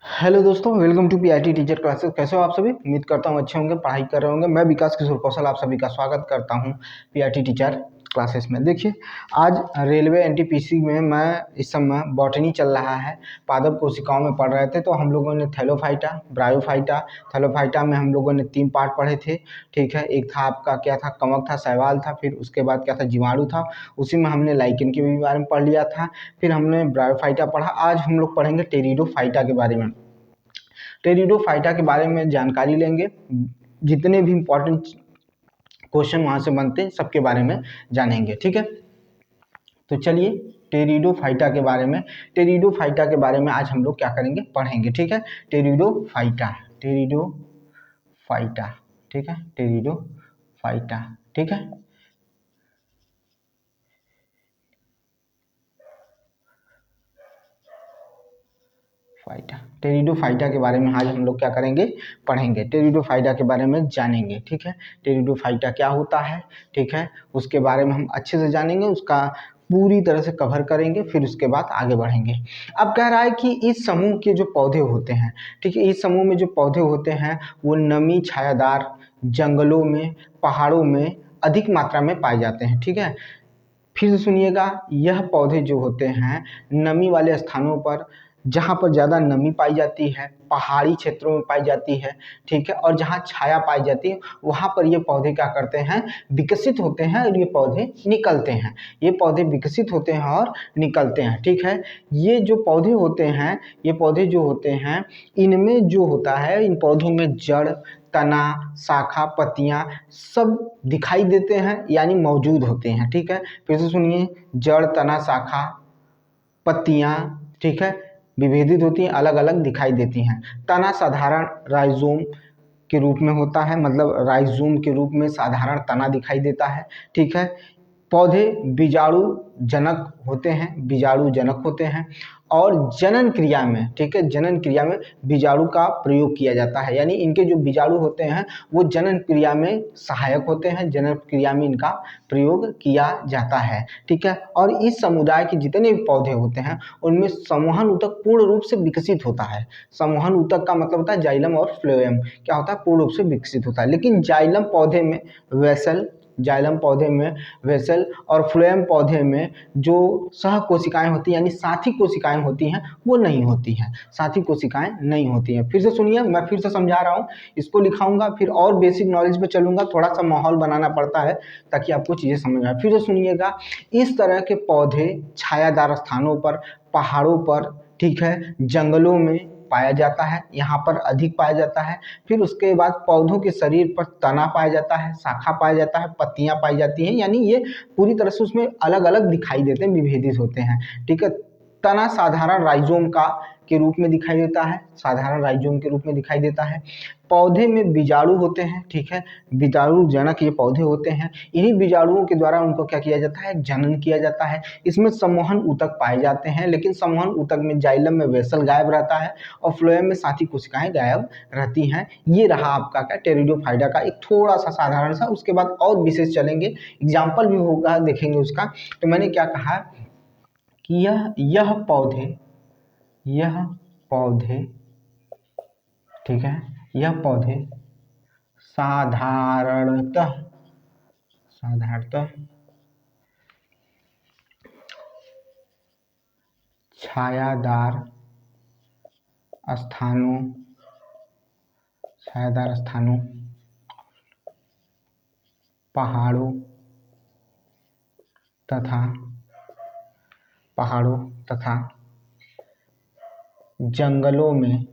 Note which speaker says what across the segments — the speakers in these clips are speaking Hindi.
Speaker 1: हेलो दोस्तों, welcome to PIT teacher classes. कैसे हो आप सभी? उम्मीद करता हूँ अच्छे होंगे, पढ़ाई कर रहे होंगे। मैं विकास किशोर कौशल आप सभी का स्वागत करता हूँ पीआईटी टीचर क्लासेस में। देखिए, आज रेलवे एनटीपीसी में मैं इस समय बॉटनी चल रहा है, पादप कोशिकाओं में पढ़ रहे थे। तो हम लोगों ने थैलोफाइटा, ब्रायोफाइटा, थैलोफाइटा में हम लोगों ने 3 पार्ट पढ़े थे। ठीक है, एक था आपका क्या था, कवक था, शैवाल था, फिर उसके बाद क्या था, जीवाणु था। उसी में हमने लाइकेन के भी बारे में पढ़ लिया था। फिर हमने ब्रायोफाइटा पढ़ा। आज हम लोग पढ़ेंगे टेरिडोफाइटा के बारे में। टेरिडोफाइटा के बारे में जानकारी लेंगे, जितने भी इम्पोर्टेंट क्वेश्चन वहाँ से बनते हैं सबके बारे में जानेंगे। ठीक है, तो चलिए टेरिडोफाइटा के बारे में आज हम लोग क्या करेंगे, पढ़ेंगे। ठीक है, टेरिडोफाइटा, ठीक है, टेरिडोफाइटा। ठीक है, टेरिडोफाइटा के बारे में आज हम लोग क्या करेंगे, पढ़ेंगे। टेरिडोफाइटा के बारे में जानेंगे। ठीक है, टेरिडोफाइटा क्या होता है, ठीक है, उसके बारे में हम अच्छे से जानेंगे, उसका पूरी तरह से कवर करेंगे, फिर उसके बाद आगे बढ़ेंगे। अब कह रहा है कि इस समूह के जो पौधे होते हैं, ठीक है, इस समूह में जो पौधे होते हैं वो नमी छायादार जंगलों में, पहाड़ों में अधिक मात्रा में पाए जाते हैं। ठीक है, फिर से सुनिएगा, यह पौधे जो होते हैं नमी वाले स्थानों पर, जहाँ पर ज़्यादा नमी पाई जाती है, पहाड़ी क्षेत्रों में पाई जाती है, ठीक है, और जहाँ छाया पाई जाती है वहाँ पर ये पौधे क्या करते हैं, विकसित होते हैं और ये पौधे निकलते हैं। ये पौधे विकसित होते हैं और निकलते हैं। ठीक है, ये जो पौधे होते हैं, ये पौधे जो होते हैं, इनमें जो होता है, इन पौधों में जड़, तना, शाखा, पत्तियां सब दिखाई देते हैं, यानी मौजूद होते हैं। ठीक है, फिर से सुनिए, जड़, तना, शाखा, पत्तियां, ठीक है, विभेदित होती हैं, अलग अलग दिखाई देती हैं। तना साधारण राइजोम के रूप में होता है, मतलब राइजोम के रूप में साधारण तना दिखाई देता है। ठीक है, पौधे बीजाणु जनक होते हैं, बीजाणु जनक होते हैं, और जनन क्रिया में, ठीक है, जनन क्रिया में बीजाणु का प्रयोग किया जाता है, यानी इनके जो बीजाणु होते हैं वो जनन क्रिया में सहायक होते हैं, जनन क्रिया में इनका प्रयोग किया जाता है। ठीक है, और इस समुदाय के जितने भी पौधे होते हैं उनमें संवहन ऊतक पूर्ण रूप से विकसित होता है। संवहन ऊतक का मतलब होता है जाइलम और फ्लोएम, क्या होता है, पूर्ण रूप से विकसित होता है। लेकिन जाइलम पौधे में वेसल, जाइलम पौधे में वेसल और फ्लोएम पौधे में जो सह कोशिकाएं होती हैं, यानी साथी कोशिकाएं होती हैं, वो नहीं होती हैं, साथी कोशिकाएं नहीं होती हैं। फिर से सुनिए, मैं फिर से समझा रहा हूँ, इसको लिखाऊंगा फिर और बेसिक नॉलेज पे चलूंगा, थोड़ा सा माहौल बनाना पड़ता है ताकि आपको चीज़ें समझ आए। फिर से सुनिएगा, इस तरह के पौधे छायादार स्थानों पर, पहाड़ों पर, ठीक है, जंगलों में पाया जाता है, यहाँ पर अधिक पाया जाता है। फिर उसके बाद पौधों के शरीर पर तना पाया जाता है, शाखा पाया जाता है, पत्तियां पाई जाती हैं, यानी ये पूरी तरह से उसमें अलग अलग दिखाई देते हैं, विभेदित होते हैं। ठीक है, तना साधारण राइजोम का के रूप में दिखाई देता है, साधारण राइजोम के रूप में दिखाई देता है। पौधे में बीजाणु होते हैं, ठीक है, बीजाणु जनक ये पौधे होते हैं। इन्हीं बीजाणुओं के द्वारा उनको क्या किया जाता है, जनन किया जाता है। इसमें संवहन ऊतक पाए जाते हैं, लेकिन संवहन ऊतक में जाइलम में वेसल गायब रहता है और फ्लोएम में साथी कोशिकाएं गायब रहती हैं। ये रहा आपका क्या, टेरिडोफाइटा का एक थोड़ा सा साधारण सा, उसके बाद और विशेष चलेंगे, एग्जाम्पल भी होगा, देखेंगे उसका। तो मैंने क्या कहा कि यह पौधे, ठीक है, यह पौधे साधारणतः छायादार स्थानों, पहाड़ों तथा जंगलों में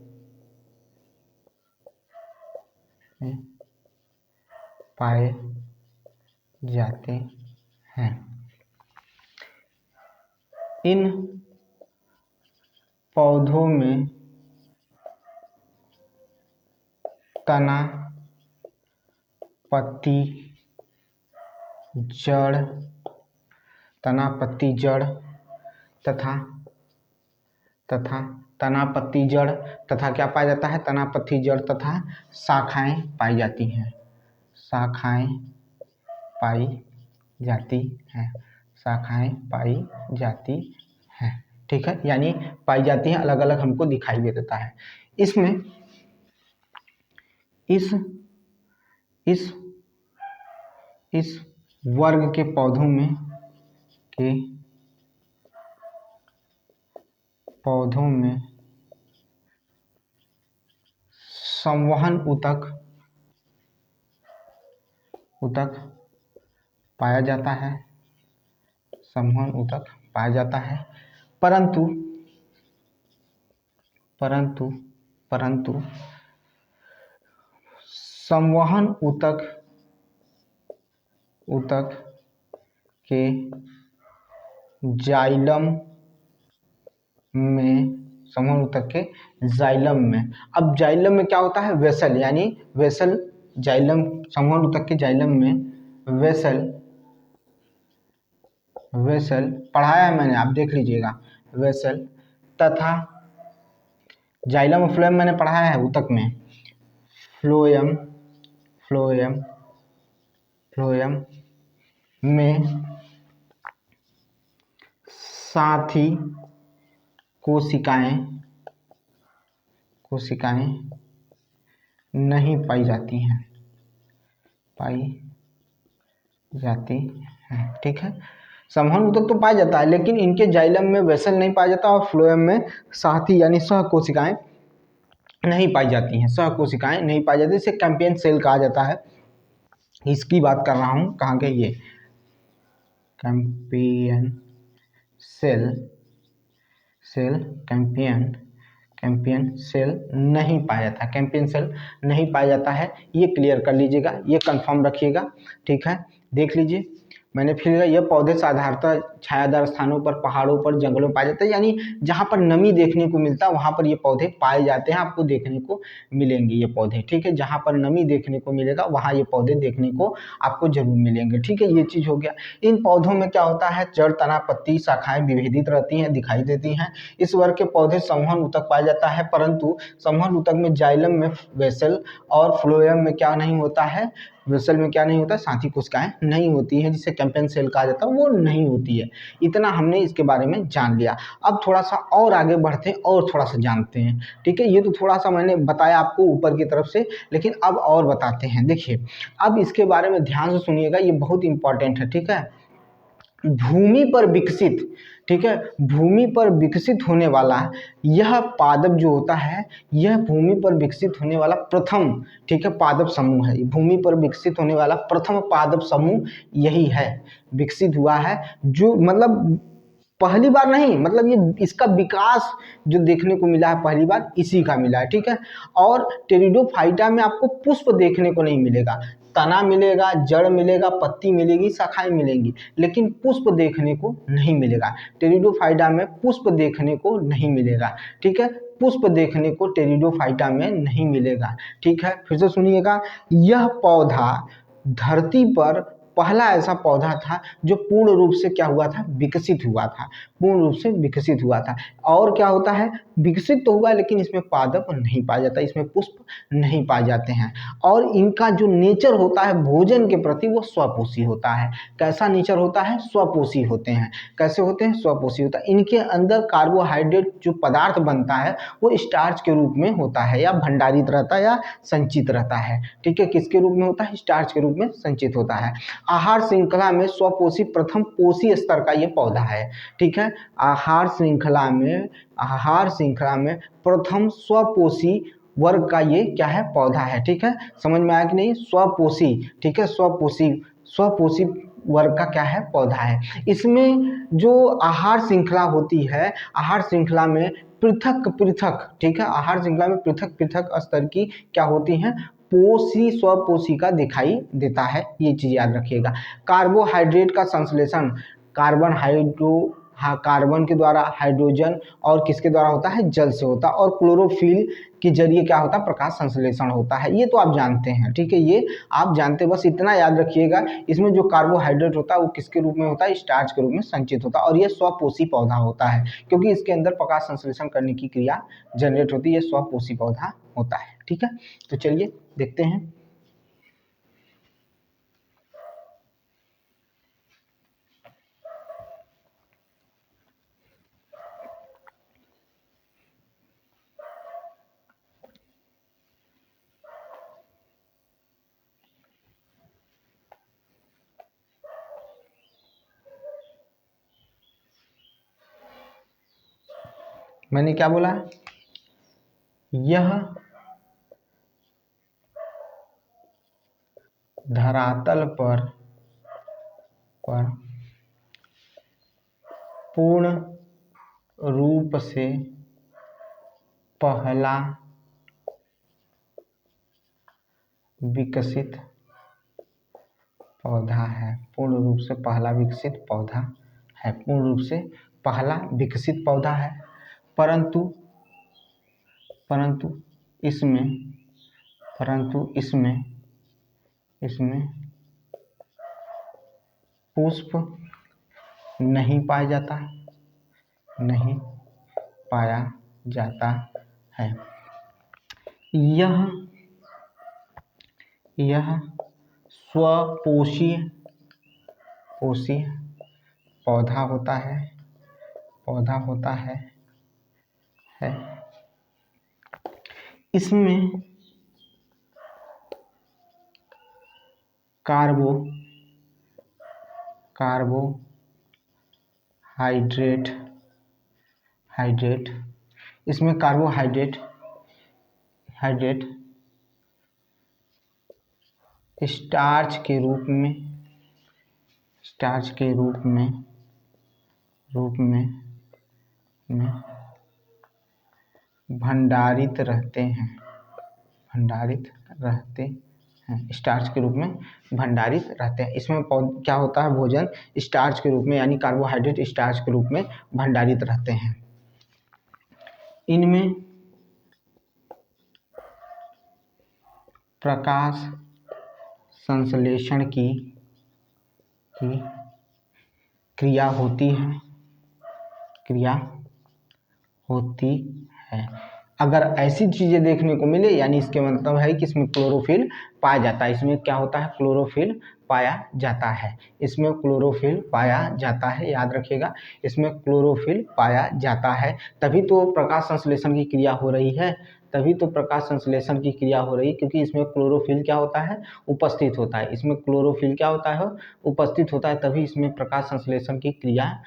Speaker 1: पाए जाते हैं। इन पौधों में तना, पत्ती, जड़ तथा क्या पाया जाता है, तना, पत्ती, जड़ तथा शाखाएं पाई जाती हैं, शाखाएं पाई जाती हैं। ठीक है, यानी पाई जाती हैं, अलग अलग हमको दिखाई भी देता है। इसमें इस इस इस वर्ग के पौधों में संवहन ऊतक पाया जाता है, संवहन ऊतक पाया जाता है, परंतु परंतु परंतु संवहन ऊतक के जाइलम में संवहन ऊतक के जाइलम में, अब जाइलम में क्या होता है, वेसल, यानी वेसल, जाइलम, संवहन ऊतक के जाइलम में वेसल पढ़ाया है मैंने, आप देख लीजिएगा, वेसल तथा जाइलम और फ्लोएम मैंने पढ़ाया है ऊतक में, फ्लोएम में साथी कोशिकाएं नहीं पाई जाती हैं, ठीक है। संवहन ऊतक तो पाया जाता है, लेकिन इनके जाइलम में वेसल नहीं पाया जाता और फ्लोएम में साथी यानी सह कोशिकाएं नहीं पाई जाती हैं, सह कोशिकाएं नहीं पाई जाती, इसे कैंपियन सेल कहा जाता है। इसकी बात कर रहा हूं, कहाँ के, ये कैंपियन सेल नहीं पाया जाता, कैंपियन सेल नहीं पाया जाता है, ये क्लियर कर लीजिएगा, ये कंफर्म रखिएगा, ठीक है। देख लीजिए, मैंने फिर यह पौधे साधारणतः छायादार स्थानों पर, पहाड़ों पर, जंगलों में पाए जाते हैं, यानी जहाँ पर नमी देखने को मिलता है वहाँ पर ये पौधे पाए जाते हैं, आपको देखने को मिलेंगे ये पौधे, ठीक है। जहाँ पर नमी देखने को मिलेगा वहाँ ये पौधे देखने को आपको जरूर मिलेंगे, ठीक है। ये चीज़ हो गया। इन पौधों में क्या होता है, जड़, तना, पत्ती, शाखाएं विभेदित रहती हैं, दिखाई देती हैं। इस वर्ग के पौधे संवहन ऊतक पाया जाता है, परंतु संवहन ऊतक में जाइलम में वेसल और फ्लोएम में क्या नहीं होता है, वेसल में क्या नहीं होता, साथी कोशिकाएं नहीं होती हैं, जिसे कैंपियन सेल कहा जाता है, वो नहीं होती है। इतना हमने इसके बारे में जान लिया। अब थोड़ा सा और आगे बढ़ते हैं और थोड़ा सा जानते हैं, ठीक है। ये तो थोड़ा सा मैंने बताया आपको ऊपर की तरफ से, लेकिन अब और बताते हैं। देखिए, अब इसके बारे में ध्यान से सुनिएगा, ये बहुत इंपॉर्टेंट है, ठीक है। भूमि पर विकसित, ठीक है, भूमि पर विकसित होने वाला यह पादप जो होता है, यह भूमि पर विकसित होने वाला प्रथम, ठीक है, पादप समूह है। भूमि पर विकसित होने वाला प्रथम पादप समूह यही है, विकसित हुआ है, जो मतलब पहली बार नहीं, मतलब ये इसका विकास जो देखने को मिला है पहली बार इसी का मिला है, ठीक है। और टेरिडोफाइटा में आपको पुष्प देखने को नहीं मिलेगा, तना मिलेगा, जड़ मिलेगा, पत्ती मिलेगी, शाखाएं मिलेंगी, लेकिन पुष्प देखने को नहीं मिलेगा। टेरिडोफाइटा में पुष्प देखने को नहीं मिलेगा, ठीक है, पुष्प देखने को टेरिडोफाइटा में नहीं मिलेगा, ठीक है। फिर से सुनिएगा, यह पौधा धरती पर पहला ऐसा पौधा था जो पूर्ण रूप से क्या हुआ था, विकसित हुआ था, पूर्ण रूप से विकसित हुआ था। और क्या होता है, विकसित तो हुआ लेकिन इसमें पादप नहीं पाया जाता, इसमें पुष्प नहीं पाए जाते हैं। और इनका जो नेचर होता है भोजन के प्रति, वो स्वपोषी होता है। कैसा नेचर होता है, स्वपोषी होते हैं। कैसे होते हैं, स्वपोषी होता है। इनके अंदर कार्बोहाइड्रेट जो पदार्थ बनता है वो स्टार्च के रूप में होता है, या भंडारित रहता है, या संचित रहता है, ठीक है। किसके रूप में होता है, स्टार्च के रूप में संचित होता है। आहार श्रृंखला में स्वपोषी प्रथम पोषी स्तर का ये पौधा है, ठीक है। आहार श्रृंखला में प्रथम स्वपोषी वर्ग का ये क्या है, पौधा है, ठीक है। समझ में आया कि नहीं, स्वपोषी, ठीक है, स्वपोषी वर्ग का क्या है, पौधा है। इसमें जो आहार श्रृंखला होती है, आहार श्रृंखला में पृथक पृथक, ठीक है, आहार श्रृंखला में पृथक पृथक स्तर की क्या होती हैं, पोषी स्वपोषी का दिखाई देता है, ये चीज याद रखिएगा। कार्बोहाइड्रेट का संश्लेषण कार्बन के द्वारा, हाइड्रोजन और किसके द्वारा होता है, जल से होता है, और क्लोरोफिल के जरिए क्या होता है, प्रकाश संश्लेषण होता है। ये तो आप जानते हैं, ठीक है, ये आप जानते हैं, बस इतना याद रखिएगा। इसमें जो कार्बोहाइड्रेट होता है वो किसके रूप में होता है, स्टार्च के रूप में संचित होता है, और ये स्वपोषी पौधा होता है, क्योंकि इसके अंदर प्रकाश संश्लेषण करने की क्रिया जनरेट होती है, ये स्वपोषी पौधा होता है, ठीक है। तो चलिए देखते हैं। मैंने क्या बोला, यह धरातल पर पूर्ण रूप से पहला विकसित पौधा है। पूर्ण रूप से पहला विकसित पौधा है। पूर्ण रूप से पहला विकसित पौधा है। परंतु इसमें पुष्प नहीं पाया जाता है। यह स्वपोषीय पौधा होता है। इसमें कार्बोहाइड्रेट स्टार्च के रूप में भंडारित रहते हैं। स्टार्च के रूप में भंडारित रहते हैं। इसमें क्या होता है, भोजन स्टार्च के रूप में यानी कार्बोहाइड्रेट स्टार्च के रूप में भंडारित रहते हैं। इनमें प्रकाश संश्लेषण की क्रिया होती है। अगर ऐसी चीज़ें देखने को मिले यानी इसके मतलब है कि इसमें क्लोरोफिल पाया जाता है। इसमें क्या होता है, क्लोरोफिल पाया जाता है। इसमें क्लोरोफिल पाया जाता है, याद रखिएगा, इसमें क्लोरोफिल पाया जाता है। तभी तो प्रकाश संश्लेषण की क्रिया हो रही है। क्योंकि इसमें क्लोरोफिल क्या होता है, उपस्थित होता है। इसमें क्लोरोफिल क्या होता है, उपस्थित होता है। तभी इसमें प्रकाश संश्लेषण की क्रिया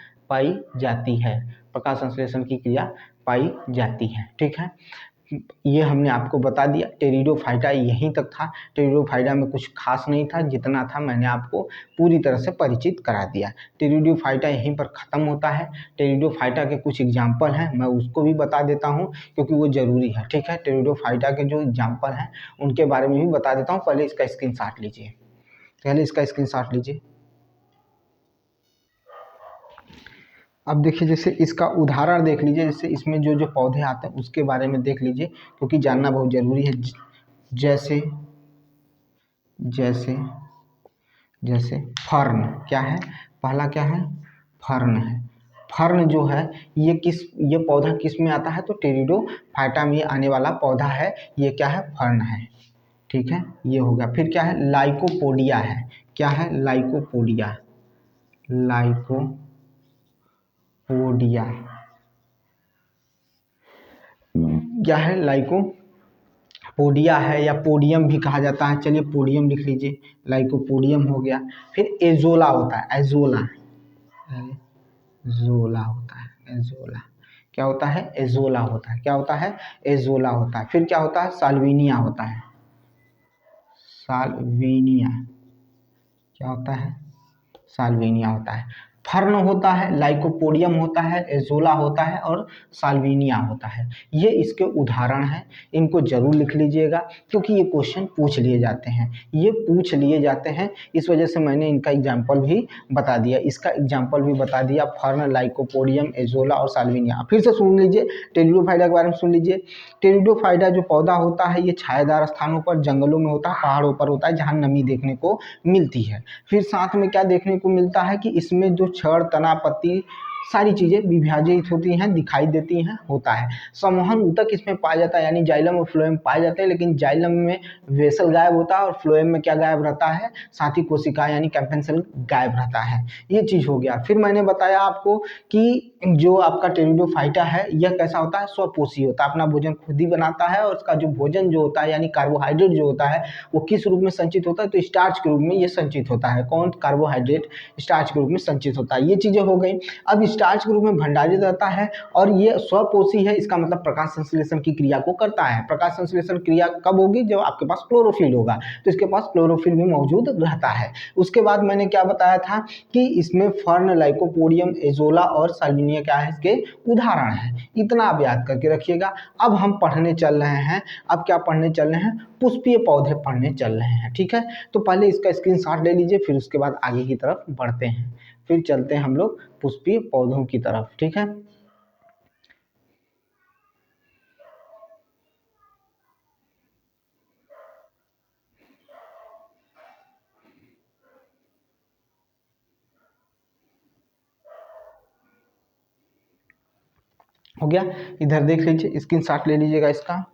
Speaker 1: पाई जाती है। ठीक है, ये हमने आपको बता दिया। टेरिडोफाइटा यहीं तक था। टेरिडोफाइटा में कुछ खास नहीं था, जितना था मैंने आपको पूरी तरह से परिचित करा दिया। टेरिडोफाइटा यहीं पर ख़त्म होता है। टेरिडोफाइटा के कुछ एग्जाम्पल हैं, मैं उसको भी बता देता हूँ क्योंकि वो ज़रूरी है। ठीक है, टेरिडोफाइटा के जो एग्जाम्पल हैं उनके बारे में भी बता देता हूँ। पहले इसका स्क्रीनशॉट लीजिए। अब देखिए, जैसे इसका उदाहरण देख लीजिए। जैसे इसमें जो पौधे आते हैं उसके बारे में देख लीजिए, क्योंकि जानना बहुत ज़रूरी है। जैसे फर्न क्या है, पहला क्या है, फर्न है। फर्न जो है ये पौधा किस में आता है, तो टेरिडोफाइटा में आने वाला पौधा है। ये क्या है, फर्न है। ठीक है, ये हो गया। फिर क्या है, लाइकोपोडिया है। क्या है, लाइकोपोडिया क्या है, लाइकोपोडिया है या पोडियम भी कहा जाता है। चलिए पोडियम लिख लीजिए, लाइकोपोडियम हो गया। फिर एजोला होता है, एजोला क्या होता है, एजोला होता है। फिर क्या होता है, साल्विनिया होता है। साल्विनिया होता है। फर्न होता है, लाइकोपोडियम होता है, एजोला होता है और साल्विनिया होता है। ये इसके उदाहरण हैं। इनको जरूर लिख लीजिएगा क्योंकि ये क्वेश्चन पूछ लिए जाते हैं। इस वजह से मैंने इनका एग्जाम्पल भी बता दिया। फर्न, लाइकोपोडियम, एजोला और साल्विनिया। फिर से सुन लीजिए, टेरिडोफाइटा के बारे में सुन लीजिए। टेरिडोफाइटा जो पौधा होता है ये छायादार स्थानों पर, जंगलों में होता है, पहाड़ों पर होता है, जहाँ नमी देखने को मिलती है। फिर साथ में क्या देखने को मिलता है कि इसमें जो छड़, तना, पत्ती सारी चीज़ें विभाजित होती हैं, दिखाई देती हैं, होता है। संवहन ऊतक इसमें पाया जाता है, यानी जाइलम और फ्लोएम पाए जाते हैं। लेकिन जाइलम में वेसल गायब होता है और फ्लोएम में क्या गायब रहता है, साथी कोशिका यानी कैम्पन सेल गायब रहता है। ये चीज़ हो गया। फिर मैंने बताया आपको कि जो आपका टेरिडोफाइटा है यह कैसा होता है, स्वपोषी होता है, अपना भोजन खुद ही बनाता है। और उसका जो भोजन जो होता है यानी कार्बोहाइड्रेट जो होता है वो किस रूप में संचित होता है, तो स्टार्च के रूप में ये संचित होता है। कौन, कार्बोहाइड्रेट स्टार्च के रूप में संचित होता है। ये चीज़ें हो गई। अब स्टार्च के रूप में भंडारित रहता है और ये स्वपोषी है। इसका मतलब प्रकाश संश्लेषण की क्रिया को करता है। प्रकाश संश्लेषण क्रिया कब होगी? जब आपके पास क्लोरोफिल होगा, तो इसके पास क्लोरोफिल भी मौजूद रहता है। उसके बाद मैंने क्या बताया था कि इसमें फर्न, लाइकोपोडियम, एजोला और साल्विनिया क्या है, इसके उदाहरण है। इतना आप याद करके रखिएगा। अब हम पढ़ने चल रहे हैं, अब क्या पढ़ने चल रहे हैं? पुष्पीय पौधे पढ़ने चल रहे हैं, ठीक है। तो पहले इसका स्क्रीनशॉट ले लीजिए, फिर उसके बाद आगे की तरफ बढ़ते हैं, फिर चलते हैं हम लोग पुष्पीय पौधों की तरफ, ठीक है। हो गया, इधर देख लीजिए, स्क्रीनशॉट ले लीजिएगा इसका।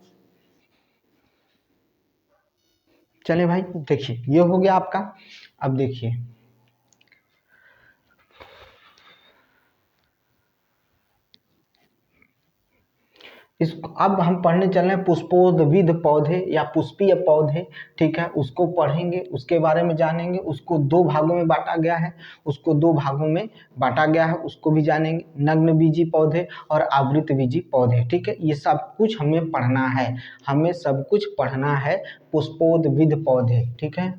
Speaker 1: चलिए भाई, देखिए ये हो गया आपका। अब देखिए इस, अब हम पढ़ने चल रहे हैं पुष्पोद्भिद पौधे या पुष्पीय पौधे, ठीक है। उसको पढ़ेंगे, उसके बारे में जानेंगे। उसको दो भागों में बांटा गया है, उसको दो भागों में बांटा गया है, उसको भी जानेंगे। नग्न बीजी पौधे और आवृत बीजी पौधे, ठीक है। ये सब कुछ हमें पढ़ना है, हमें सब कुछ पढ़ना है। पुष्पोद्भिद पौधे, ठीक है।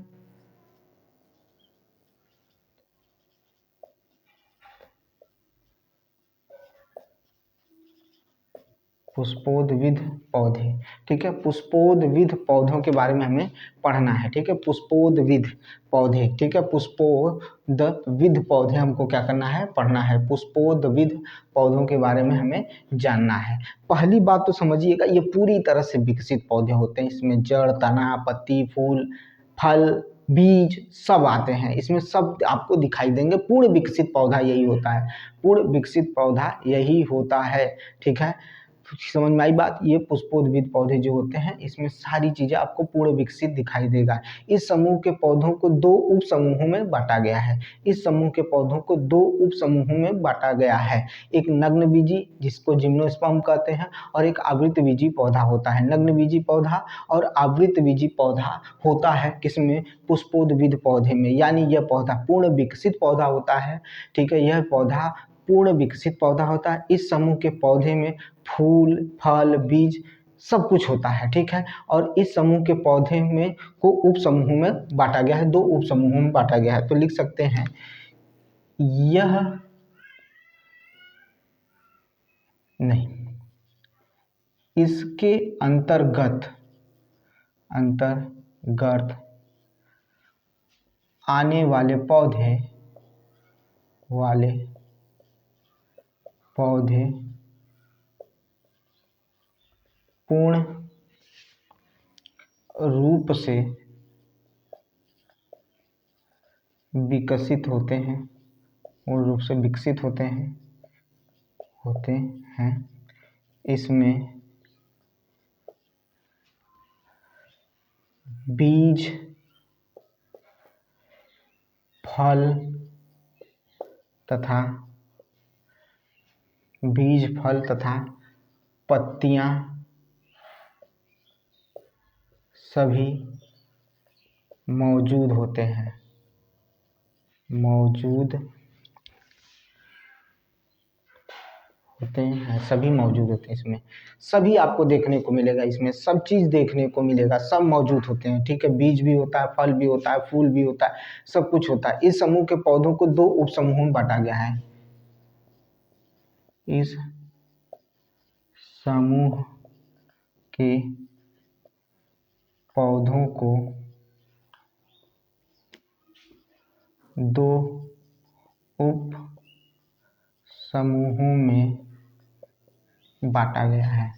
Speaker 1: पुष्पोद्भिद पौधे, ठीक है। पुष्पोद्भिद पौधों के बारे में हमें पढ़ना है, ठीक है। पुष्पोद्भिद पौधे, ठीक है। पुष्पोद्भिद पौधे हमको क्या करना है? पढ़ना है। पुष्पोद्भिद पौधों के बारे में हमें जानना है। पहली बात तो समझिएगा, ये पूरी तरह से विकसित पौधे होते हैं। इसमें जड़, तना, पत्ती, फूल, फल, बीज सब आते हैं। इसमें सब आपको दिखाई देंगे। पूर्ण विकसित पौधा यही होता है, पूर्ण विकसित पौधा यही होता है, ठीक है। समझ में आई बात? ये पुष्पोद्भिद पौधे जो होते हैं, इसमें सारी चीजें आपको पूर्ण विकसित दिखाई देगा। इस समूह के पौधों को दो उप समूहों में बांटा गया है। इस समूह के पौधों को दो उप समूहों में बांटा गया है। एक नग्न बीजी, जिसको जिम्नोस्पर्म कहते हैं, और एक आवृत बीजी पौधा होता है। नग्न बीजी पौधा और आवृत बीजी पौधा होता है किसमें? पुष्पोद्भिद पौधे में। यानी यह पौधा पूर्ण विकसित पौधा होता है, ठीक है। यह पौधा पूर्ण विकसित पौधा होता है। इस समूह के पौधे में फूल, फल, बीज सब कुछ होता है, ठीक है। और इस समूह के पौधे में को उप समूहों में बांटा गया है, दो उप समूहों में बांटा गया है। तो लिख सकते हैं यह नहीं, इसके अंतर्गत आने वाले पौधे पूर्ण रूप से विकसित होते हैं, पूर्ण रूप से विकसित होते हैं। इसमें बीज, फल तथा पत्तियां सभी मौजूद होते हैं, सभी मौजूद होते हैं। इसमें सभी आपको देखने को मिलेगा, इसमें सब चीज देखने को मिलेगा, सब मौजूद होते हैं, ठीक है। बीज भी होता है, फल भी होता है, फूल भी होता है, सब कुछ होता है। इस समूह के पौधों को दो उप समूहों में बांटा गया है। इस समूह के पौधों को दो उप समूहों में बांटा गया है।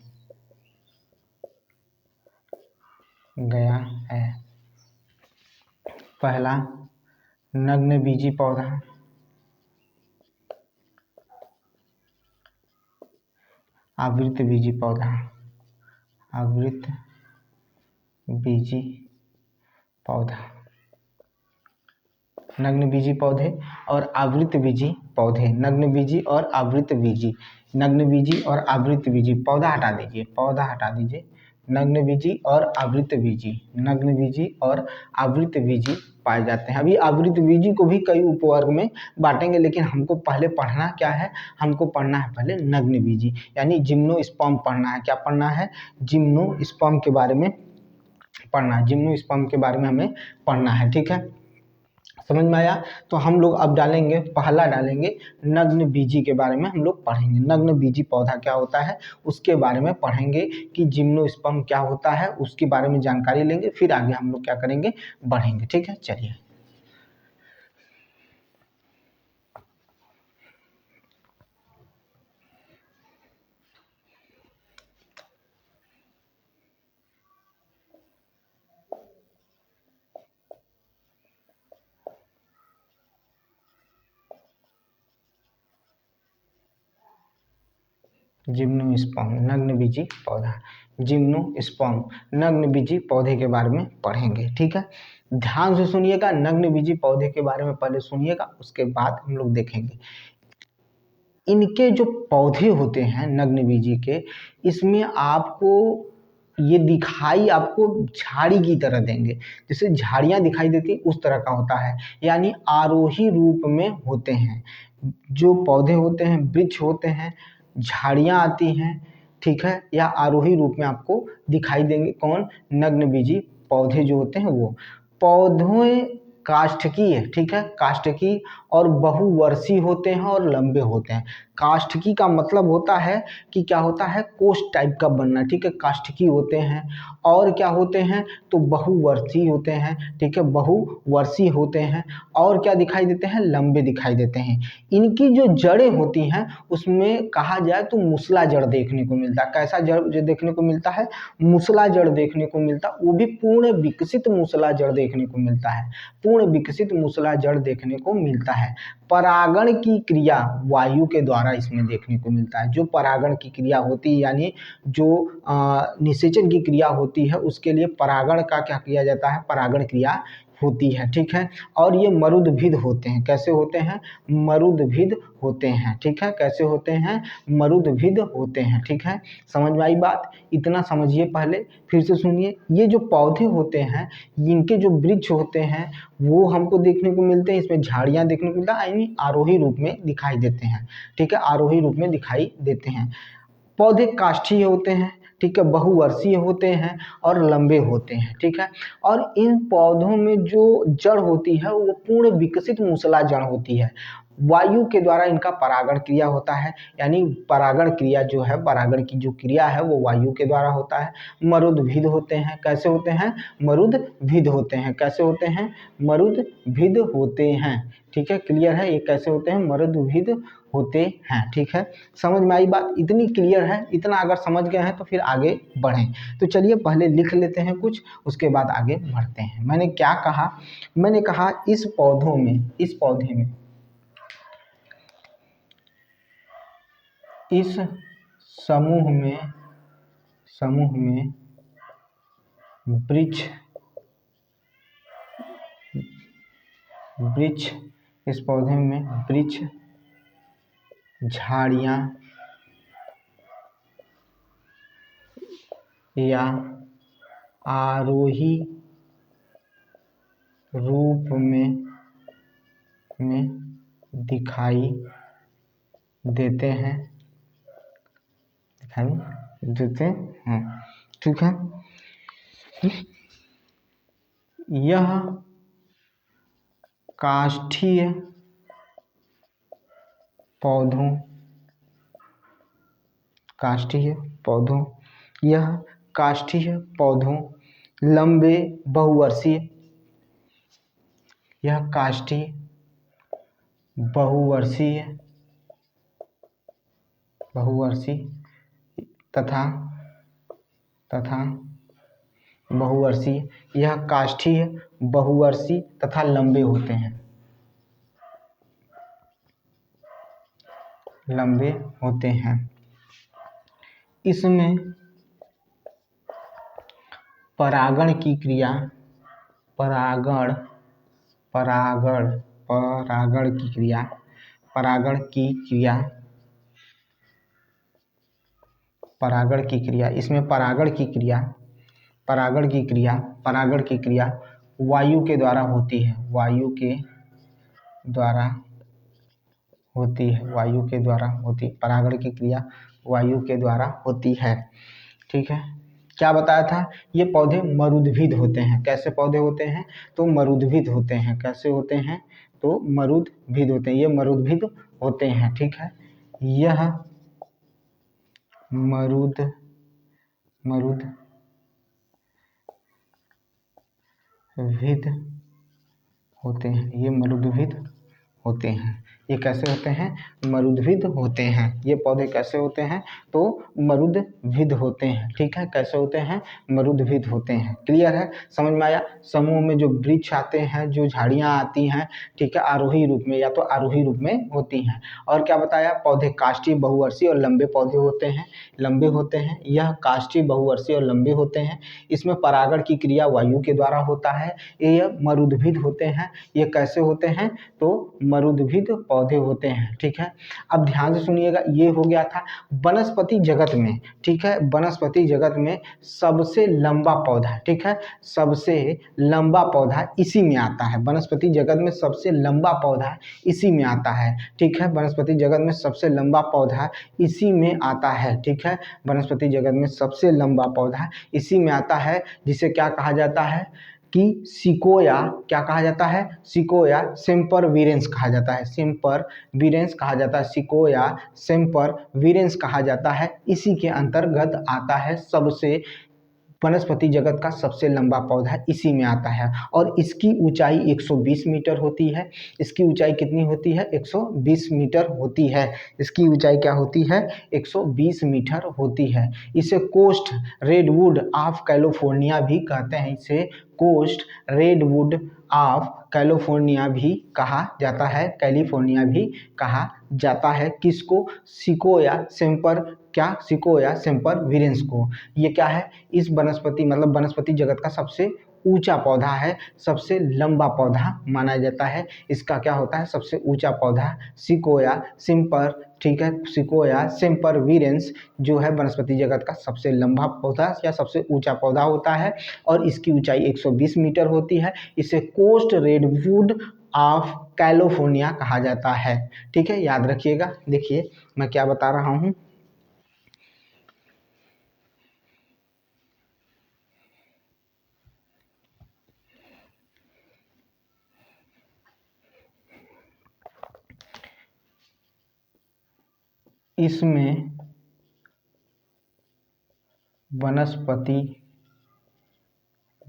Speaker 1: पहला नग्न बीजी पौधा, आवृत बीजी पौधा, नग्न बीजी पौधे और आवृत बीजी पौधे। नग्न बीजी और आवृत बीजी, नग्न बीजी और आवृत बीजी। पौधा हटा दीजिए, नग्नबीजी और आवृतबीजी, नग्नबीजी और आवृतबीजी पाए जाते हैं। अभी आवृतबीजी को भी कई उपवर्ग में बांटेंगे, लेकिन हमको पहले पढ़ना क्या है, हमको पढ़ना है पहले नग्नबीजी यानी जिम्नोस्पर्म पढ़ना है। क्या पढ़ना है? जिम्नोस्पर्म के बारे में पढ़ना है, जिम्नोस्पर्म के बारे में हमें पढ़ना है। ठीक है, समझ में आया? तो हम लोग अब डालेंगे, पहला डालेंगे नग्नबीजी के बारे में हम लोग पढ़ेंगे। नग्नबीजी पौधा क्या होता है उसके बारे में पढ़ेंगे कि जिम्नोस्पर्म क्या होता है उसके बारे में जानकारी लेंगे, फिर आगे हम लोग क्या करेंगे, बढ़ेंगे। ठीक है, चलिए। जिम्नोस्पर्म नग्नबीजी पौधा, जिम्नोस्पर्म नग्नबीजी पौधे के बारे में पढ़ेंगे। ठीक है, ध्यान से सुनिएगा, नग्नबीजी पौधे के बारे में पहले सुनिएगा, उसके बाद हम लोग देखेंगे। इनके जो पौधे होते हैं नग्नबीजी के, इसमें आपको ये दिखाई आपको झाड़ी की तरह देंगे, जैसे झाड़ियाँ दिखाई देती उस तरह का होता है, यानी आरोही रूप में होते हैं। जो पौधे होते हैं, वृक्ष होते हैं, झाड़ियाँ आती हैं, ठीक है, या आरोही रूप में आपको दिखाई देंगे। कौन? नग्नबीजी पौधे जो होते हैं वो। पौधे काष्ठकी है, ठीक है, काष्ठकी और बहुवर्षीय होते हैं और लंबे होते हैं। काष्ठकी का मतलब होता है कि क्या होता है, कोष टाइप का बनना, ठीक है, काष्ठकी होते हैं। और क्या होते हैं, तो बहुवर्षीय होते हैं, ठीक है, बहुवर्षीय होते हैं। और क्या दिखाई देते हैं, लंबे दिखाई देते हैं। इनकी जो जड़ें होती हैं उसमें कहा जाए तो मूसला जड़ देखने को मिलता है। कैसा जड़ देखने को मिलता है? मूसला जड़ देखने को मिलता है, वो भी पूर्ण विकसित मूसला जड़ देखने को मिलता है, पूर्ण विकसित मूसला जड़ देखने को मिलता है। परागण की क्रिया वायु के द्वारा इसमें देखने को मिलता है। जो परागण की क्रिया होती है, यानी जो निषेचन की क्रिया होती है, उसके लिए परागण का क्या किया जाता है, परागण क्रिया होती है। ठीक है, और ये मरुदभिद होते हैं। कैसे होते हैं? मरुदभिद होते हैं। ठीक है, कैसे होते हैं? मरुदभिद होते हैं। ठीक है, समझ में आई बात? इतना समझिए, पहले फिर से सुनिए। ये जो पौधे होते हैं, इनके जो वृक्ष होते हैं वो हमको देखने को मिलते हैं, इसमें झाड़ियाँ देखने को मिलता है, यानी आरोही रूप में दिखाई देते हैं। ठीक है, आरोही रूप में दिखाई देते हैं। पौधे काष्ठीय होते हैं, ठीक है, बहुवर्षीय होते हैं और लंबे होते हैं। ठीक है, और इन पौधों में जो जड़ होती है वो पूर्ण विकसित मूसला जड़ होती है। वायु के द्वारा इनका परागण क्रिया होता है, यानी परागण क्रिया जो है, परागण की जो क्रिया है वो वायु के द्वारा होता है। मरुदभिद होते हैं। कैसे होते हैं? मरुदभिद होते हैं। कैसे होते हैं? मरुदभिद होते हैं। ठीक है, क्लियर है? ये कैसे होते हैं? मरुदभिद होते हैं। ठीक है, समझ में आई बात? इतनी क्लियर है? इतना अगर समझ गए हैं तो फिर आगे बढ़ें। तो चलिए पहले लिख लेते हैं कुछ, उसके बाद आगे बढ़ते हैं। मैंने क्या कहा? मैंने कहा इस पौधों में, इस पौधे में, इस समूह में, समूह में वृक्ष, वृक्ष, इस पौधे में वृक्ष, झाड़ियाँ या आरोही रूप में दिखाई देते हैं, दिखाई देते हैं। ठीक है, यह काष्ठीय पौधों, काष्ठीय पौधों, यह काष्ठीय पौधों लंबे बहुवर्षीय, यह काष्ठीय बहुवर्षीय, बहुवर्षीय तथा बहुवर्षीय, यह काष्ठीय बहुवर्षीय तथा लंबे होते हैं, लंबे होते हैं। इसमें परागण की क्रिया, परागण, परागण, परागण की क्रिया, परागण की क्रिया परागण की क्रिया, इसमें परागण की क्रिया वायु के द्वारा होती है, वायु के द्वारा होती है, परागण की क्रिया वायु के द्वारा होती है। ठीक है, क्या बताया था, ये पौधे मरुद्भिद होते हैं। कैसे पौधे होते हैं, तो मरुद्भिद होते हैं। कैसे होते हैं, तो मरुद्भिद होते हैं, ये मरुद्भिद होते हैं। ठीक है, यह मरुद्भिद होते हैं, ये मरुद्भिद होते हैं। ये कैसे होते हैं, मरुद्भिद होते हैं। ये पौधे कैसे होते हैं, तो मरुद्भिद होते हैं। ठीक है, कैसे होते हैं, मरुद्भिद होते हैं। क्लियर है, समझ में आया। समूह में जो वृक्ष आते हैं, जो झाड़ियाँ आती हैं, ठीक है, आरोही रूप में या तो आरोही रूप में होती हैं। और क्या बताया, पौधे काष्ठीय, बहुवर्षीय और लंबे पौधे होते हैं, लंबे होते हैं। यह काष्ठीय, बहुवर्षीय और लंबे होते हैं। इसमें परागण की क्रिया वायु के द्वारा होता है। ये मरुद्भिद होते हैं। ये कैसे होते हैं, तो मरुद्भिद पौधे होते हैं। ठीक है, अब ध्यान से सुनिएगा, ये हो गया था वनस्पति जगत में। ठीक है, वनस्पति जगत में सबसे लंबा पौधा, ठीक है, सबसे लंबा पौधा इसी में आता है। वनस्पति जगत में सबसे लंबा पौधा इसी में आता है। ठीक है, वनस्पति जगत में सबसे लंबा पौधा इसी में आता है। ठीक है, वनस्पति जगत में सबसे लंबा पौधा इसी में आता है, जिसे क्या कहा जाता है कि सिकोया, क्या कहा जाता है, सिकोया सेम्परवीरेंस कहा जाता है, सेम्परवीरेंस कहा जाता है, सिकोया सेम्परवीरेंस कहा जाता है। इसी के अंतर्गत आता है, सबसे वनस्पति जगत का सबसे लंबा पौधा इसी में आता है। और इसकी ऊंचाई 120 मीटर होती है। इसकी ऊंचाई कितनी होती है, 120 मीटर होती है। इसकी ऊंचाई क्या होती है, 120 मीटर होती है। इसे कोस्ट रेडवुड ऑफ कैलिफोर्निया भी कहते हैं। इसे कोस्ट रेडवुड ऑफ कैलिफोर्निया भी कहा जाता है, कैलिफोर्निया भी कहा जाता है। किसको, सिकोया सेम्पर, क्या, सिकोया सेम्परवीरेंस को। ये क्या है, इस वनस्पति मतलब वनस्पति जगत का सबसे ऊंचा पौधा है, सबसे लंबा पौधा माना जाता है। इसका क्या होता है, सबसे ऊंचा पौधा सिकोया सेम्पर, ठीक है, सिकोया सेम्परवीरेंस जो है वनस्पति जगत का सबसे लंबा पौधा या सबसे ऊंचा पौधा होता है। और इसकी ऊंचाई 120 मीटर होती है। इसे कोस्ट रेडवुड ऑफ कैलिफोर्निया कहा जाता है। ठीक है, याद रखिएगा। देखिए मैं क्या बता रहा हूँ, इसमें वनस्पति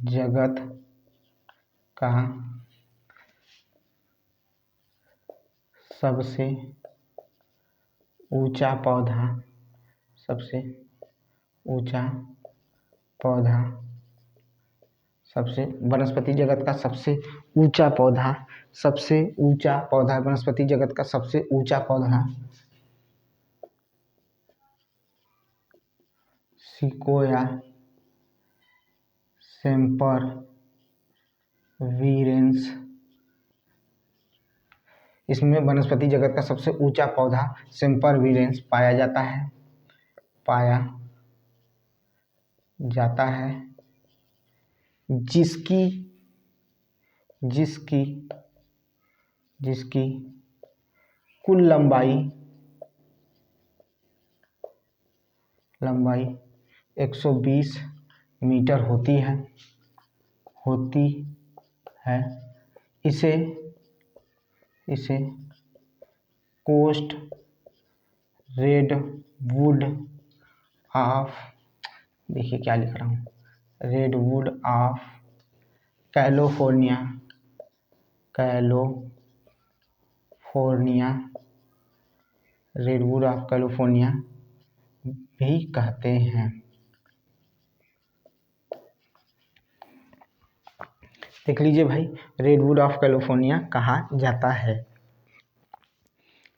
Speaker 1: जगत का सबसे ऊंचा पौधा, सबसे ऊंचा पौधा, सबसे वनस्पति जगत का सबसे ऊंचा पौधा, सबसे ऊंचा पौधा, वनस्पति जगत का सबसे ऊंचा पौधा सिकोया सेम्परवीरेंस। इसमें वनस्पति जगत का सबसे ऊंचा पौधा सेम्परवीरेंस पाया जाता है, पाया जाता है, जिसकी जिसकी जिसकी कुल लंबाई 120 मीटर होती है, इसे कोस्ट रेडवुड ऑफ, देखिए क्या लिख रहा हूँ, redwood of California, redwood of California भी कहते हैं। देख लीजिए भाई, रेडवुड ऑफ कैलिफोर्निया कहा जाता है।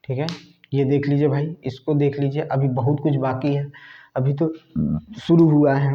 Speaker 1: ठीक है, ये देख लीजिए भाई, इसको देख लीजिए, अभी बहुत कुछ बाकी है, अभी तो शुरू हुआ है।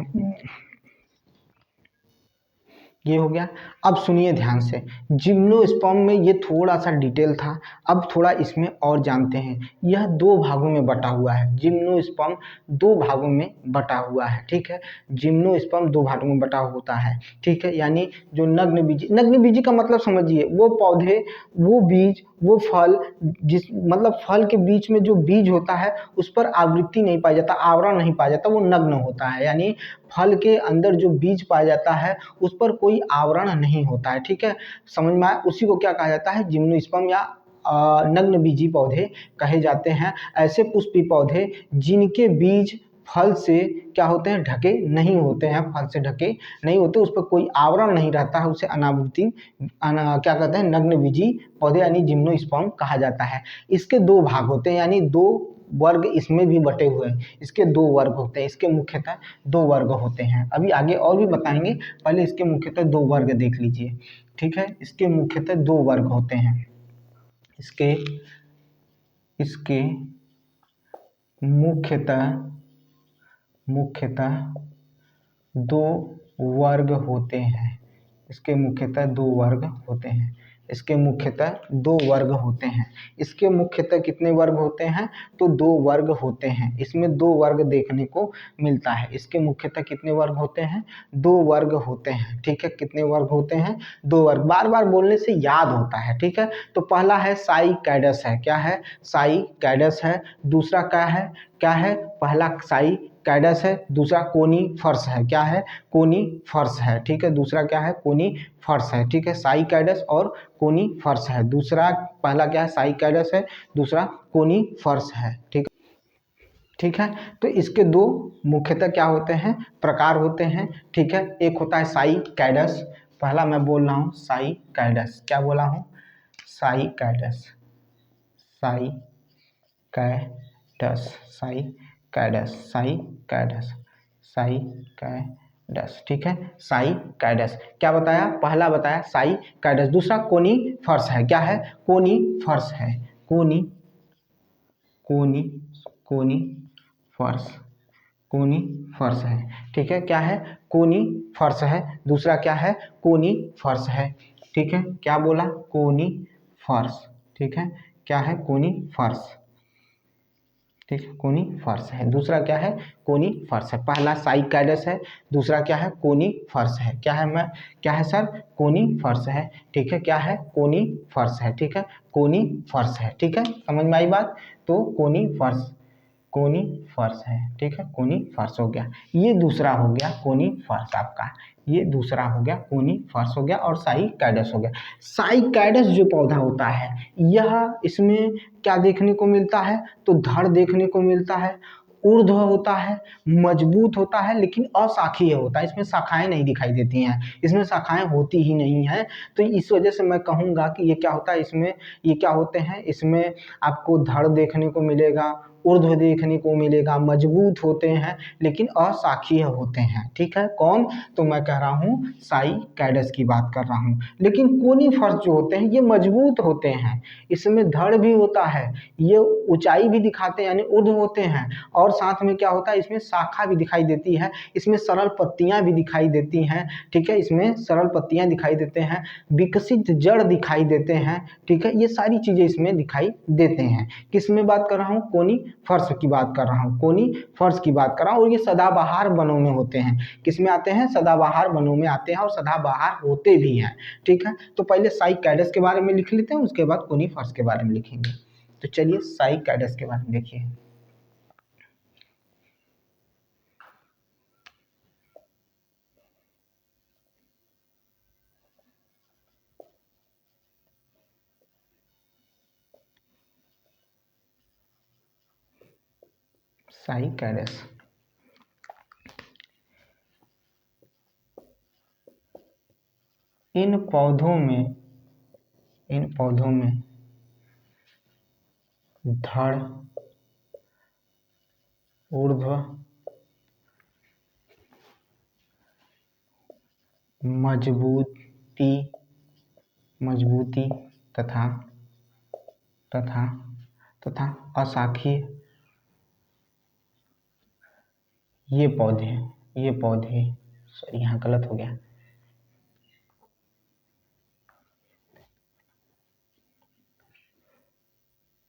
Speaker 1: ये हो गया। अब सुनिए ध्यान से, जिम्नोस्पर्म में ये थोड़ा सा डिटेल था, अब थोड़ा इसमें और जानते हैं। यह दो भागों में बटा हुआ है, जिम्नोस्पर्म दो भागों में बटा हुआ है, ठीक है। जिम्नोस्पर्म दो भागों में बटा होता है, ठीक है। यानी जो नग्न बीजी का मतलब समझिए, वो पौधे, वो बीज, वो फल, जिस मतलब फल के बीच में जो बीज होता है उस पर आवृत्ति नहीं पाया जाता, आवरण नहीं पाया जाता, वो नग्न होता है। यानी फल के अंदर जो बीज पाया जाता है उस पर कोई आवरण नहीं होता है, ठीक है। समझ में आया? उसी को क्या कहा जाता है, जिम्नोस्पर्म या नग्न बीजी पौधे कहे जाते हैं। ऐसे पुष्पीय पौधे जिनके बीज फल से क्या होते हैं, ढके नहीं होते हैं, फल से ढके नहीं होते, उस पर कोई आवरण नहीं रहता है, उसे अनावृति क्या कहते हैं, नग्न बीजी पौधे यानी जिम्नोस्पर्म कहा जाता है। इसके दो भाग होते हैं, यानी दो वर्ग इसमें भी बटे हुए हैं। इसके दो वर्ग होते हैं, इसके मुख्यतः दो वर्ग होते हैं। अभी आगे और भी बताएंगे, पहले इसके मुख्यतः दो वर्ग देख लीजिए, ठीक है। इसके मुख्यतः दो वर्ग होते हैं, इसके मुख्यतः दो वर्ग होते हैं। इसके मुख्यतः दो वर्ग होते हैं। इसके मुख्यतः दो वर्ग होते हैं। इसके मुख्यतः कितने वर्ग होते हैं, तो दो वर्ग होते हैं। इसमें दो वर्ग देखने को मिलता है। इसके मुख्यतः कितने वर्ग होते हैं, दो वर्ग होते हैं, ठीक है। कितने वर्ग होते हैं, दो वर्ग। बार बार बोलने से याद होता है, ठीक है। तो पहला है साइकैडस है, क्या है, साइकैडस है। दूसरा क्या है, पहला साइकैडस है, दूसरा कोनीफर्स है, क्या है, कोनीफर्स है, ठीक है। दूसरा क्या है, कोनीफर्स है, ठीक है। साइकैडस और कोनीफर्स है। दूसरा, पहला क्या है, साइकैडस है, दूसरा कोनीफर्स है, ठीक, ठीक है। तो इसके दो मुख्यतः क्या होते हैं, प्रकार होते हैं, ठीक है। एक होता है साइकैडस, पहला मैं बोल रहा हूँ साइकैडस, क्या बोला हूँ, साइकैडस, साइकैडस, साइकैडस, साइकैडस, साइकैडस, ठीक है। साइकैडस क्या बताया, पहला बताया साइकैडस। दूसरा कोनीफर्स है, क्या है, कोनीफर्स है, कोनी कोनी कोनीफर्स, कोनीफर्स है, ठीक है। क्या है, कोनीफर्स है। दूसरा क्या है, कोनीफर्स है, ठीक है। क्या बोला, कोनीफर्स, ठीक है। क्या है, कोनीफर्स, ठीक है, कोनीफर्स है। दूसरा क्या है, कोनीफर्स है। पहला साइकैडस है, दूसरा क्या है, कोनीफर्स है। क्या है, मैं क्या है सर, कोनीफर्स है, ठीक है। क्या है, कोनीफर्स है, ठीक है, कोनीफर्स है, ठीक है। समझ में आई बात? तो कोनीफर्स है, ठीक है, कोनीफर्स हो गया। ये दूसरा हो गया कोनीफर्स आपका, ये दूसरा हो गया कोनीफर्स हो गया, और साइकैडस हो गया। साइकैडस जो पौधा होता है, यह इसमें क्या देखने को मिलता है, तो धड़ देखने को मिलता है, ऊर्ध्व होता है, मजबूत होता है, लेकिन अशाखीय होता है। इसमें शाखाएं नहीं दिखाई देती हैं, इसमें शाखाएं होती ही नहीं है। तो इस वजह से मैं कहूँगा कि ये क्या होता है, इसमें ये क्या होते हैं, इसमें आपको धड़ देखने को मिलेगा, ऊर्ध्व देखने को मिलेगा, मजबूत होते हैं, लेकिन अशाखीय होते हैं, ठीक है। कौन, तो मैं कह रहा हूँ साइकैडस की बात कर रहा हूँ। लेकिन कोनीफर्स जो होते हैं ये मजबूत होते हैं, इसमें धड़ भी होता है, ये ऊंचाई भी दिखाते हैं, यानी ऊर्ध्व होते हैं, और साथ में क्या होता है, इसमें शाखा भी दिखाई देती है, इसमें सरल पत्तियां भी दिखाई देती हैं, ठीक है। इसमें सरल पत्तियां दिखाई देते हैं, विकसित जड़ दिखाई देते हैं, ठीक है। ये सारी चीजें इसमें दिखाई देते हैं। किस में बात कर रहा हूँ, कोनीफर्स की बात कर रहा हूँ, कोनीफर्स की बात कर रहा हूँ। और ये सदाबहार वनों में होते हैं, किस में आते हैं, सदाबहार वनों में आते हैं, और सदाबहार होते भी हैं, ठीक है। तो पहले साइकैडस के बारे में लिख लेते हैं, उसके बाद कोनीफर्स के बारे में लिखेंगे। तो चलिए साइकैडस के बारे में देखिए। साइकैडस, इन पौधों में धड़, ऊर्ध्व, मजबूती तथा तथा तथा अशाखीय ये पौधे सॉरी यहाँ गलत हो गया,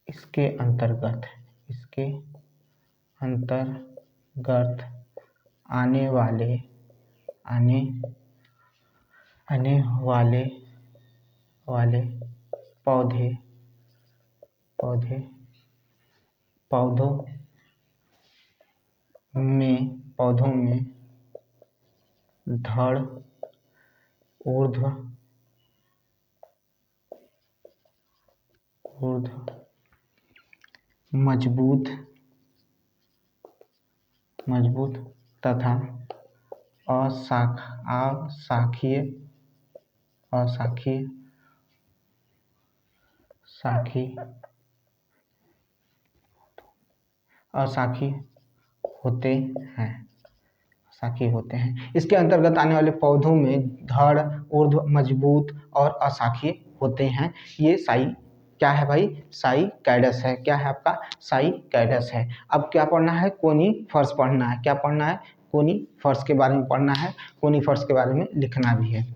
Speaker 1: इसके अंतर्गत आने वाले पौधों में धड़ ऊर्ध्व मजबूत तथा अशाखीय होते हैं। इसके अंतर्गत आने वाले पौधों में धड़ ऊर्ध्व मजबूत और अशाखीय होते हैं। ये क्या है भाई? साइकैडस है। क्या है आपका? साइकैडस है। अब क्या पढ़ना है? कोनिफर्स पढ़ना है। क्या पढ़ना है? कोनिफर्स के बारे में पढ़ना है। कोनिफर्स के बारे में लिखना भी है।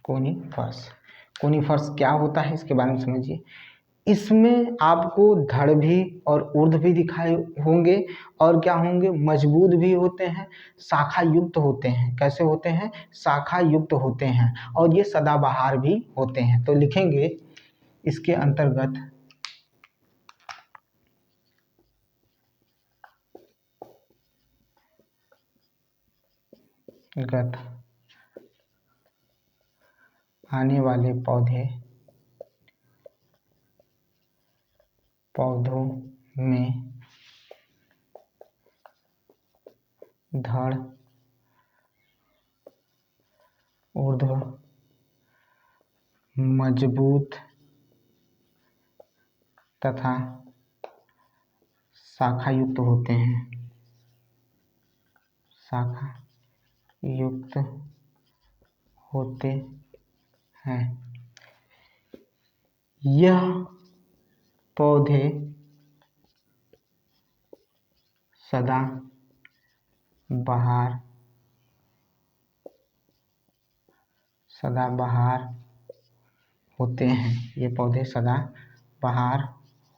Speaker 1: कोनिफर्स क्या होता है इसके बारे में समझिए। इसमें आपको धड़ भी और ऊर्ध्व भी दिखाए होंगे और क्या होंगे? मजबूत भी होते हैं, शाखा युक्त होते हैं। कैसे होते हैं? शाखा युक्त होते हैं। और ये सदाबहार भी होते हैं। तो लिखेंगे इसके अंतर्गत आने वाले पौधों में धड़ ऊर्ध्व मजबूत तथा शाखा युक्त होते हैं। यह पौधे सदाबहार होते हैं। ये पौधे सदाबहार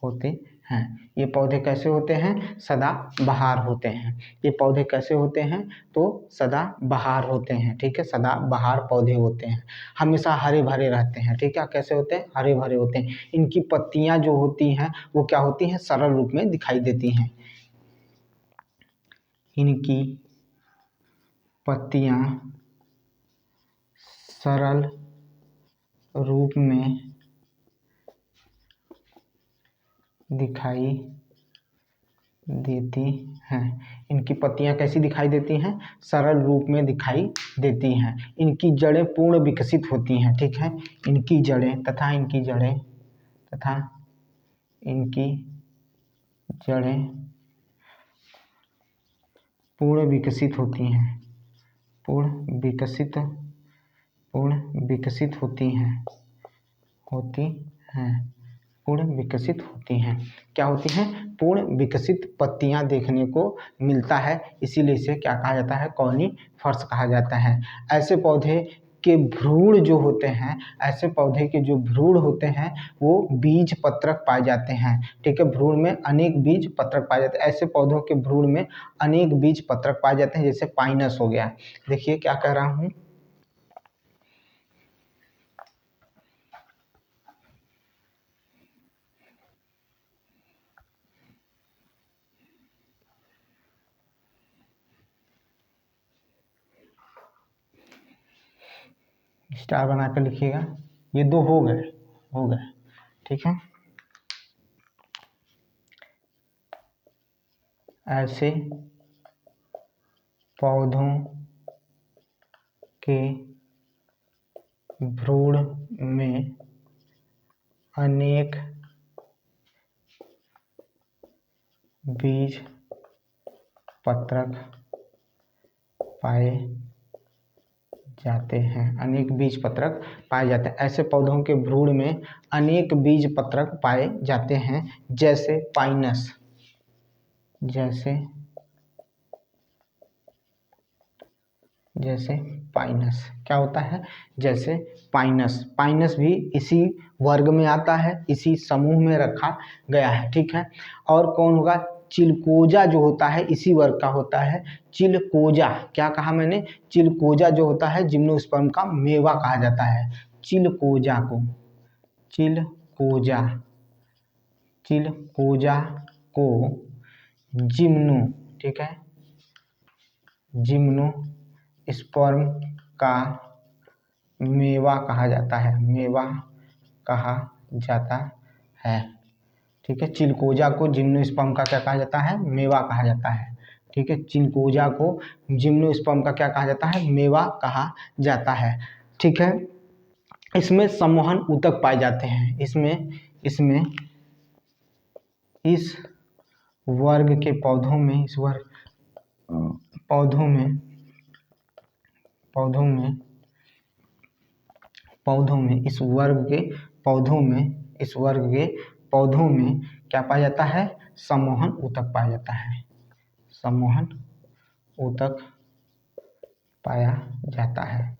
Speaker 1: होते हैं। ये पौधे कैसे होते हैं? सदाबहार होते हैं। ये पौधे कैसे होते हैं? तो सदाबहार होते हैं। ठीक है, सदाबहार पौधे होते हैं। हमेशा हरे भरे रहते हैं। ठीक है, कैसे होते हैं? हरे भरे होते हैं। इनकी पत्तियां जो होती हैं वो क्या होती हैं? सरल रूप में दिखाई देती हैं। इनकी पत्तियां सरल रूप में दिखाई देती हैं। इनकी पत्तियां कैसी दिखाई देती हैं? सरल रूप में दिखाई देती हैं। इनकी जड़ें पूर्ण विकसित होती हैं। ठीक है, इनकी जड़ें पूर्ण विकसित होती हैं। पूर्ण विकसित होती हैं। क्या होती हैं? पूर्ण विकसित पत्तियां देखने को मिलता है। इसीलिए इसे क्या कहा जाता है? कोनिफर्स कहा जाता है। ऐसे पौधे के भ्रूण जो होते हैं, वो बीज पत्रक पाए जाते हैं। ठीक है, भ्रूण में अनेक बीज पत्रक पाए जाते हैं। ऐसे पौधों के भ्रूण में अनेक बीज पत्रक पाए जाते हैं। जैसे पाइनस हो गया। देखिए क्या कह रहा हूँ, स्टार बनाकर लिखिएगा। ये दो हो गए। ठीक है, ऐसे पौधों के भ्रूण में अनेक बीज पत्रक पाए जाते हैं, अनेक बीज पत्रक पाए जाते हैं। ऐसे पौधों के भ्रूण में अनेक बीज पत्रक पाए जाते हैं, जैसे पाइनस, जैसे पाइनस क्या होता है, जैसे पाइनस। पाइनस भी इसी वर्ग में आता है, इसी समूह में रखा गया है, ठीक है। और कौन होगा, चिलकोजा जो होता है इसी वर्ग का होता है। चिलकोजा, क्या कहा मैंने, चिलकोजा जो होता है जिम्नोस्पर्म का मेवा कहा जाता है। चिलकोजा को, चिलकोजा को जिम्नो, ठीक है, जिम्नो स्पर्म का मेवा कहा जाता है, मेवा कहा जाता है, ठीक है। चिलकोजा को जिम्नोस्पर्म का क्या कहा जाता है, मेवा कहा जाता है, ठीक है। चिलकोजा को जिम्नोस्पर्म का क्या कहा जाता है, मेवा कहा जाता है, ठीक है। इसमें सम्मोहन ऊतक पाए जाते हैं, इसमें इस वर्ग के पौधों में, इस वर्ग पौधों में इस वर्ग के पौधों में क्या पाया जाता है, सम्मोहन ऊतक पाया जाता है, सम्मोहन ऊतक पाया जाता है,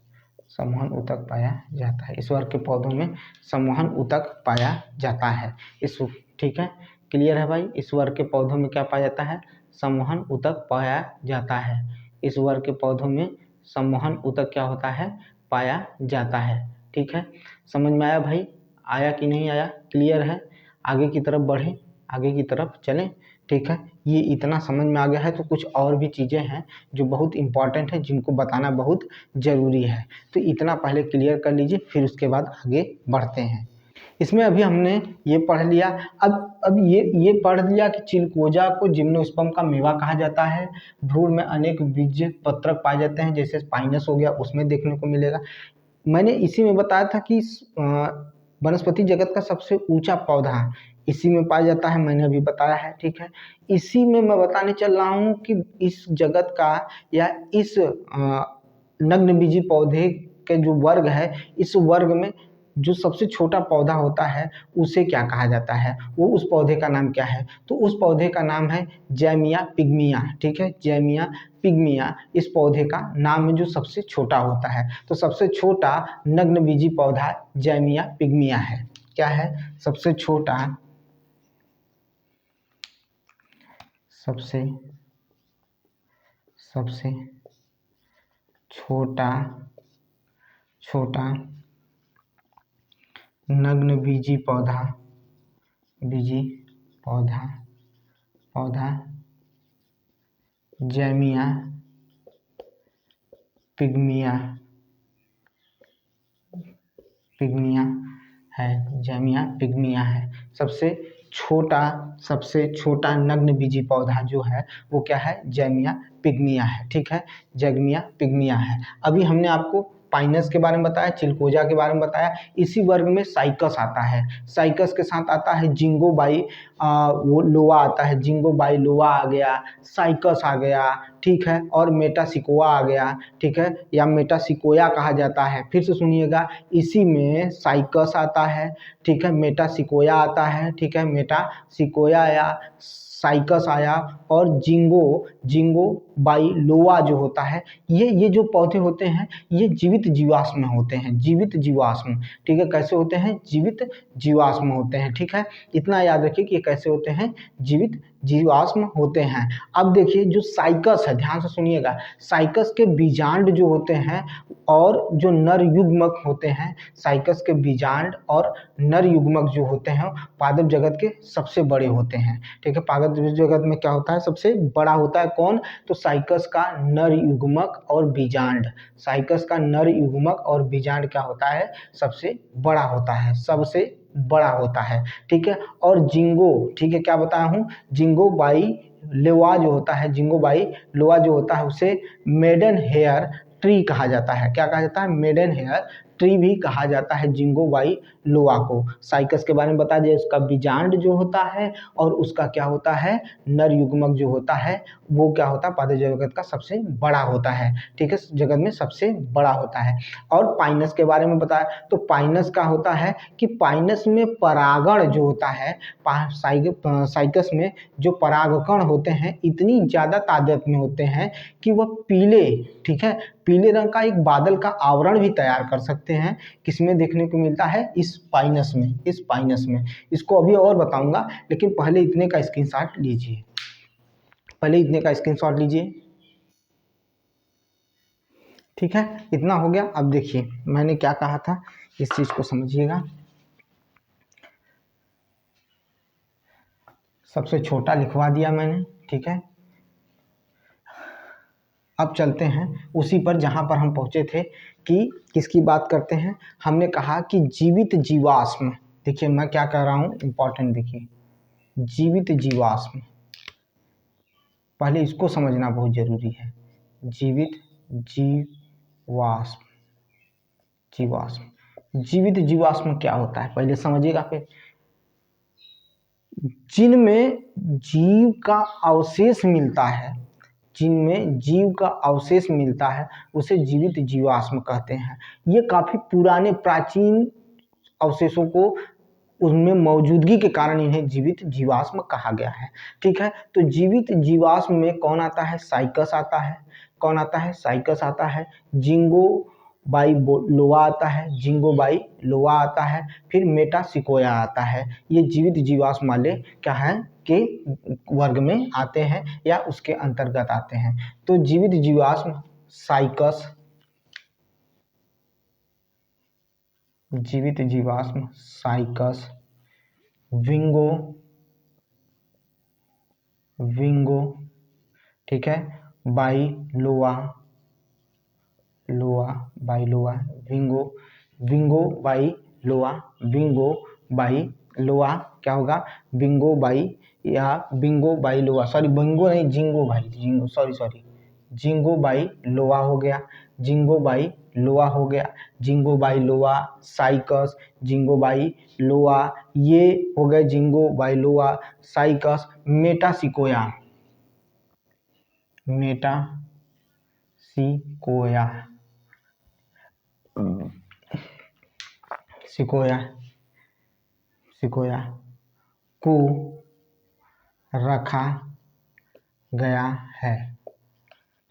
Speaker 1: सम्मोहन ऊतक पाया जाता है। इस वर्ग के पौधों में सम्मोहन ऊतक पाया जाता है, इस, ठीक है, क्लियर है भाई। इस वर्ग के पौधों में क्या पाया जाता है, सम्मोहन ऊतक पाया जाता है। इस वर्ग के पौधों में सम्मोहन ऊतक क्या होता है, पाया जाता है, ठीक है। समझ में आया भाई, आया कि नहीं आया, क्लियर है। आगे की तरफ बढ़ें, आगे की तरफ चलें, ठीक है। ये इतना समझ में आ गया है, तो कुछ और भी चीज़ें हैं जो बहुत इम्पॉर्टेंट है, जिनको बताना बहुत ज़रूरी है। तो इतना पहले क्लियर कर लीजिए, फिर उसके बाद आगे बढ़ते हैं। इसमें अभी हमने ये पढ़ लिया, अब ये पढ़ लिया कि चिलकोजा को जिम्नोस्पर्म का मेवा कहा जाता है। भ्रूण में अनेक बीज पत्रक पाए जाते हैं, जैसे स्पाइनस हो गया, उसमें देखने को मिलेगा। मैंने इसी में बताया था कि वनस्पति जगत का सबसे ऊंचा पौधा इसी में पाया जाता है, मैंने अभी बताया है, ठीक है। इसी में मैं बताने चल रहा हूँ कि इस जगत का या इस नग्नबीजी पौधे के जो वर्ग है, इस वर्ग में जो सबसे छोटा पौधा होता है उसे क्या कहा जाता है, वो उस पौधे का नाम क्या है, तो उस पौधे का नाम है जैमिया पिग्मिया, ठीक है, जैमिया पिग्मिया इस पौधे का नाम है जो सबसे छोटा होता है। तो सबसे छोटा नग्नबीजी पौधा जैमिया पिग्मिया है। क्या है, सबसे छोटा नग्नबीजी पौधा जैमिया पिग्मिया है, जैमिया पिग्मिया है। सबसे छोटा नग्नबीजी पौधा जो है वो क्या है, जैमिया पिग्मिया है, ठीक है, जैमिया पिग्मिया है। अभी हमने आपको पाइनस के बारे में बताया, चिलकोजा के बारे में बताया। इसी वर्ग में साइकस आता है, साइकस के साथ आता है जिंगोबाई वो लोआ आता है, जिंगोबाई लोआ आ गया, साइकस आ गया, ठीक है, और मेटासिकोआ आ गया, ठीक है, या मेटासिकोया कहा जाता है। फिर से सुनिएगा, इसी में साइकस आता है, ठीक है, मेटासिकोया आता है, ठीक है, मेटासिकोया आया, साइकस आया, और जिंगो बाई लोआ जो होता है, ये जो पौधे होते हैं ये जीवित जीवाश्म होते हैं, जीवित जीवाश्म, ठीक है। कैसे होते हैं, जीवित जीवाश्म होते हैं, ठीक है। इतना याद रखिए कि ये कैसे होते हैं, जीवित जीवाश्म होते हैं। अब देखिए जो साइकस है, ध्यान से सुनिएगा, साइकस के बीजांड जो होते हैं और जो नर युग्मक होते हैं, साइकस के बीजांड और नर युग्मक जो होते हैं पादप जगत के सबसे बड़े होते हैं, ठीक है। पादप जगत में क्या होता है, सबसे बड़ा होता है कौन, तो साइकस का नर युग्मक और बीजांड, साइकस का नर युग्मक और बीजांड क्या होता है, सबसे बड़ा होता है, सबसे बड़ा होता है, ठीक है। और जिंगो, ठीक है, क्या बताया हूँ, जिंगो बाई लोआ जो होता है, जिंगो बाई लोआ जो होता है उसे मेडन हेयर ट्री कहा जाता है। क्या कहा जाता है, मेडन हेयर ट्री भी कहा जाता है जिंगोबाइलोआ को। साइकस के बारे में बता दिया, उसका बीजांड जो होता है और उसका क्या होता है, नर युग्मक जो होता है वो क्या होता है, पादप जगत का सबसे बड़ा होता है, ठीक है, जगत में सबसे बड़ा होता है। और पाइनस के बारे में बताया, तो पाइनस का होता है कि पाइनस में परागण जो होता है, साइकस में जो परागकण होते हैं इतनी ज़्यादा तादाद में होते हैं कि वह पीले, ठीक है, पीले रंग का एक बादल का आवरण भी तैयार कर सकते हैं। किसमें देखने को मिलता है, इस पाइनस में, इस पाइनस में। इसको अभी और बताऊंगा, लेकिन पहले इतने का स्क्रीनशॉट लीजिए, पहले इतने का स्क्रीनशॉट लीजिए, ठीक है, इतना हो गया। अब देखिए मैंने क्या कहा था, इस चीज को समझिएगा। सबसे छोटा लिखवा दिया मैंने, ठीक है। अब चलते हैं उसी पर जहां पर हम पहुंचे थे कि किसकी बात करते हैं। हमने कहा कि जीवित जीवाश्म, देखिए मैं क्या कह रहा हूं, इंपॉर्टेंट देखिए, जीवित जीवाश्म, पहले इसको समझना बहुत जरूरी है। जीवित जीवाश्म, जीवाश्म, जीवित जीवाश्म क्या होता है पहले समझिएगा। फिर जिनमें जीव का अवशेष मिलता है, जिनमें जीव का अवशेष मिलता है उसे जीवित जीवाश्म कहते हैं। ये काफी पुराने प्राचीन अवशेषों को उनमें मौजूदगी के कारण इन्हें जीवित जीवाश्म कहा गया है, ठीक है। तो जीवित जीवाश्म में कौन आता है, साइकस आता है, कौन आता है, साइकस आता है, जिंगोबाइलोआ आता है, जिंगोबाइलोआ आता है, फिर मेटासिकोया आता है। ये जीवित जीवाश्म वाले क्या है के वर्ग में आते हैं या उसके अंतर्गत आते हैं। तो जीवित जीवाश्म साइकस, जीवित जीवाश्म साइकस, विंगो, विंगो, ठीक है, बाइलोआ, लोआ, बाइलोआ, विंगो, विंगो बाइलोआ, विंगो बाइलोआ क्या होगा, विंगो बाई या बिंगो बाइलोआ, सॉरी बिंगो नहीं, जिंगो भाई, जिंगो, सॉरी सॉरी, जिंगो बाइलोआ हो गया, जिंगो बाइलोआ हो गया, जिंगो बाइलोआ, साइकस, जिंगो बाइलोआ, ये हो गए जिंगो बाइलोआ, साइकस, मेटासिकोया, मेटासिकोया, सिकोया, सिकोया को रखा गया है,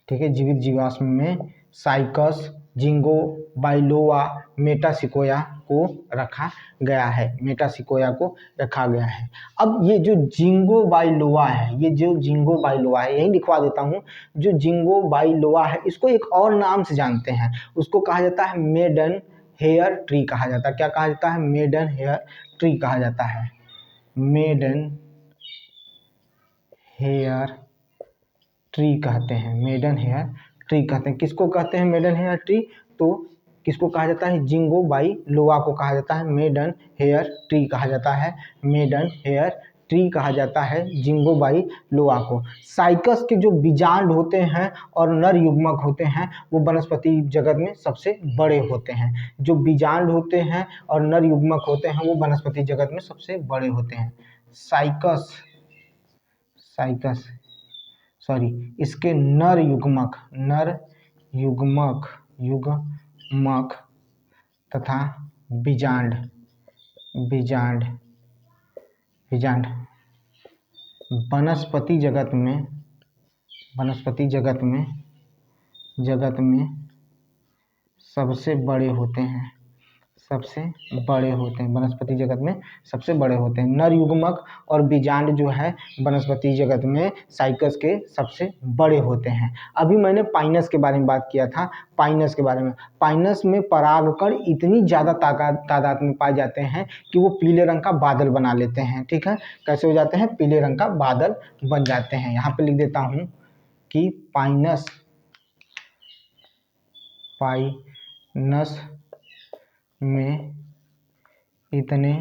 Speaker 1: ठीक है। जीवित जीवाश्म में साइकस, जिंगो बाइलोआ, मेटासिकोया को रखा गया है, मेटासिकोया को रखा गया है। अब ये जो जिंगो बाइलोआ है, ये जो जिंगो बाइलोआ है, यही लिखवा देता हूँ, जो जिंगो बाइलोआ है इसको एक और नाम से जानते हैं, उसको कहा जाता है मेडन हेयर ट्री कहा जाता है। क्या कहा जाता है, मेडन हेयर ट्री कहा जाता है, मेडन हेयर ट्री कहते हैं, मेडन हेयर ट्री कहते हैं। किसको कहते हैं मेडन हेयर ट्री, तो किसको कहा जाता है, जिंगो बाइलोआ को कहा जाता है मेडन हेयर ट्री कहा जाता है, मेडन हेयर ट्री कहा जाता है जिंगो बाइलोआ को। साइकस के जो बीजांड होते हैं और नर युग्मक होते हैं वो वनस्पति जगत में सबसे बड़े होते हैं। जो बीजांड होते हैं और नर युग्मक होते हैं वो वनस्पति जगत में सबसे बड़े होते हैं। साइकस, साइकस सॉरी, इसके नर युग्मक, नर युग्मक, युग्मक तथा बीजांड, बीजांड, बीजांड वनस्पति जगत में, वनस्पति जगत में, जगत में सबसे बड़े होते हैं, सबसे बड़े होते हैं, वनस्पति जगत में सबसे बड़े होते हैं। नर युग्मक और बीजांड जो है वनस्पति जगत में साइकस के सबसे बड़े होते हैं। अभी मैंने पाइनस के बारे में बात किया था, पाइनस के बारे में, पाइनस में परागकण इतनी ज़्यादा तादाद में पाए जाते हैं कि वो पीले रंग का बादल बना लेते हैं, ठीक है। कैसे हो जाते हैं, पीले रंग का बादल बन जाते हैं। यहाँ पे लिख देता हूँ कि पाइनस, पाइनस में इतने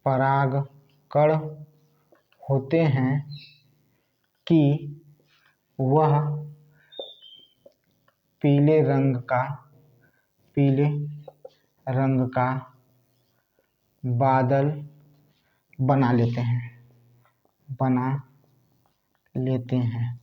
Speaker 1: परागकण होते हैं कि वह पीले रंग का पीले रंग का बादल बना लेते हैं, बना लेते हैं,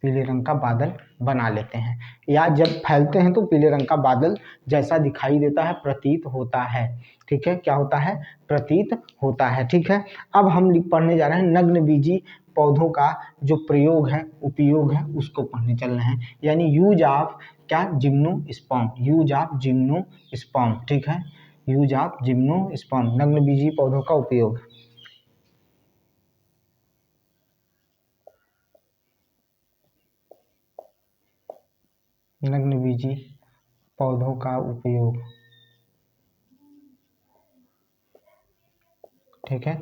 Speaker 1: पीले रंग का बादल बना लेते हैं, या जब फैलते हैं तो पीले रंग का बादल जैसा दिखाई देता है, प्रतीत होता है। ठीक है, क्या होता है? प्रतीत होता है। ठीक है, अब हम पढ़ने जा रहे हैं नग्न बीजी पौधों का जो प्रयोग है, उपयोग है, उसको पढ़ने चल रहे हैं, यानी यूज ऑफ क्या? Gymnosperm, use of gymnosperm. ठीक है, यूज ऑफ जिम्नोस्पर्म, नग्न बीजी पौधों का उपयोग। नग्न बीजी पौधों का उपयोग। ठीक है,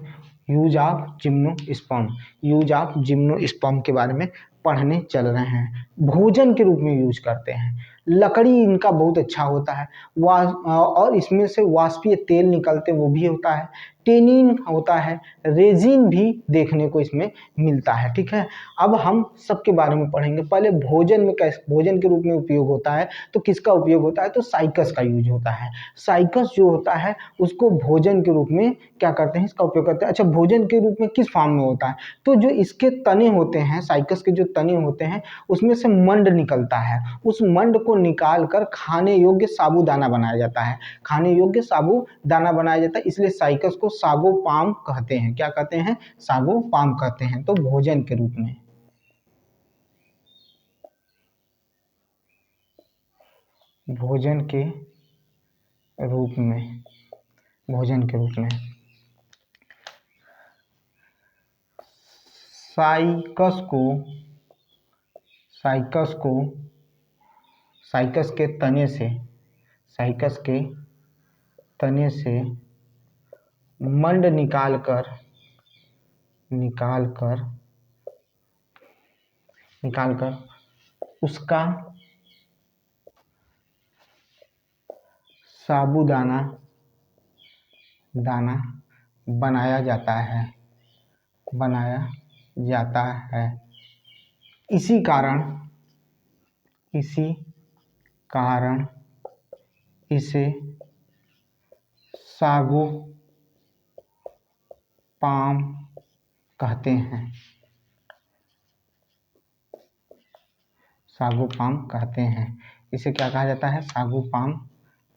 Speaker 1: use of gymnosperm, use of gymnosperm के बारे में पढ़ने चल रहे हैं। भोजन के रूप में यूज करते हैं, लकड़ी इनका बहुत अच्छा होता है, और इसमें से वाष्पीय तेल निकलते वो भी होता है, टेनिन होता है, रेजिन भी देखने को इसमें मिलता है। ठीक है, अब हम सबके बारे में पढ़ेंगे। पहले भोजन में कैसे भोजन के रूप में उपयोग होता है, तो किसका उपयोग होता है? तो साइकस का यूज होता है। साइकस जो होता है उसको भोजन के रूप में क्या करते हैं? इसका उपयोग करते हैं। अच्छा, भोजन के रूप में किस फॉर्म में होता है? तो जो इसके तने होते हैं, साइकस के जो तने होते हैं, उसमें से मंड निकलता है, उस मंड को निकाल कर खाने योग्य साबूदाना बनाया जाता है, खाने योग्य साबूदाना बनाया जाता है, इसलिए साइकस को सागोपाम कहते हैं। क्या कहते हैं? सागोपाम कहते हैं। तो भोजन के रूप में, भोजन के रूप में, भोजन के रूप में साइकस को, साइकस को, साइकस के तने से, साइकस के तने से मंड निकालकर, निकालकर उसका साबूदाना बनाया जाता है, बनाया जाता है। इसी कारण इसे सागोपाम कहते हैं, सागोपाम कहते हैं। इसे क्या कहा जाता है? सागोपाम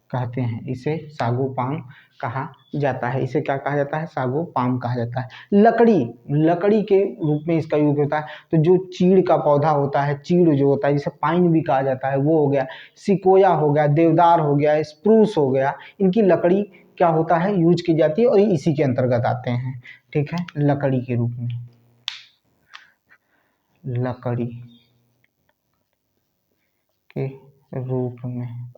Speaker 1: कहते हैं। इसे सागोपाम कहा जाता है। इसे क्या कहा जाता है? सागोपाम कहा जाता है। लकड़ी, लकड़ी के रूप में इसका यूज होता है। तो जो चीड़ का पौधा होता है, चीड़ जो होता है, जिसे पाइन भी कहा जाता है, वो हो गया, सिकोया हो गया, देवदार हो गया, स्प्रूस हो गया, इनकी लकड़ी क्या होता है? यूज की जाती है, और इसी के अंतर्गत आते हैं। ठीक है, लकड़ी के रूप में, लकड़ी के रूप में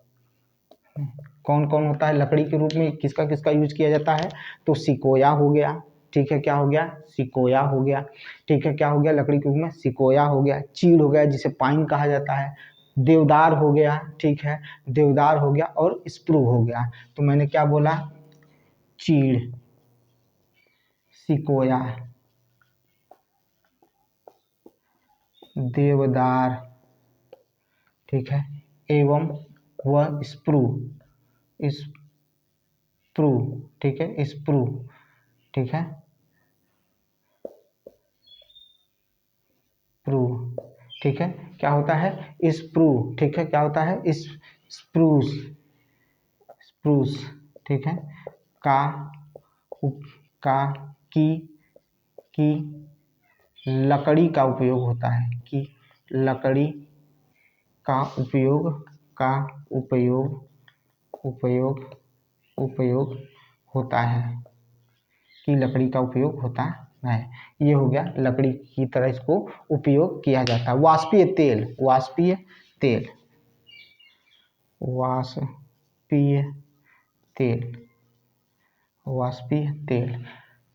Speaker 1: कौन कौन होता है? लकड़ी के रूप में किसका किसका यूज किया जाता है? तो सिकोया हो गया। ठीक है, क्या हो गया? सिकोया हो गया। ठीक है, क्या हो गया? लकड़ी के रूप में सिकोया हो गया, चीड़ हो गया जिसे पाइन कहा जाता है, देवदार हो गया। ठीक है, देवदार हो गया, और स्प्रू हो गया। तो मैंने क्या बोला? चीड़, सिकोया, देवदार, ठीक है, एवं वह स्प्रू, स्प्रू, ठीक है, स्प्रू, ठीक है, स्प्रू, ठीक है, क्या होता है? स्प्रू, ठीक है, क्या होता है? स्प्रूस, स्प्रूस, ठीक है, का का की लकड़ी का उपयोग होता है, कि लकड़ी का उपयोग, का उपयोग होता है, कि लकड़ी का उपयोग होता है। ये हो गया, लकड़ी की तरह इसको उपयोग किया जाता है। वाष्पीय तेल, वाष्पीय तेल, वाष्पीय तेल, वाष्पीय तेल।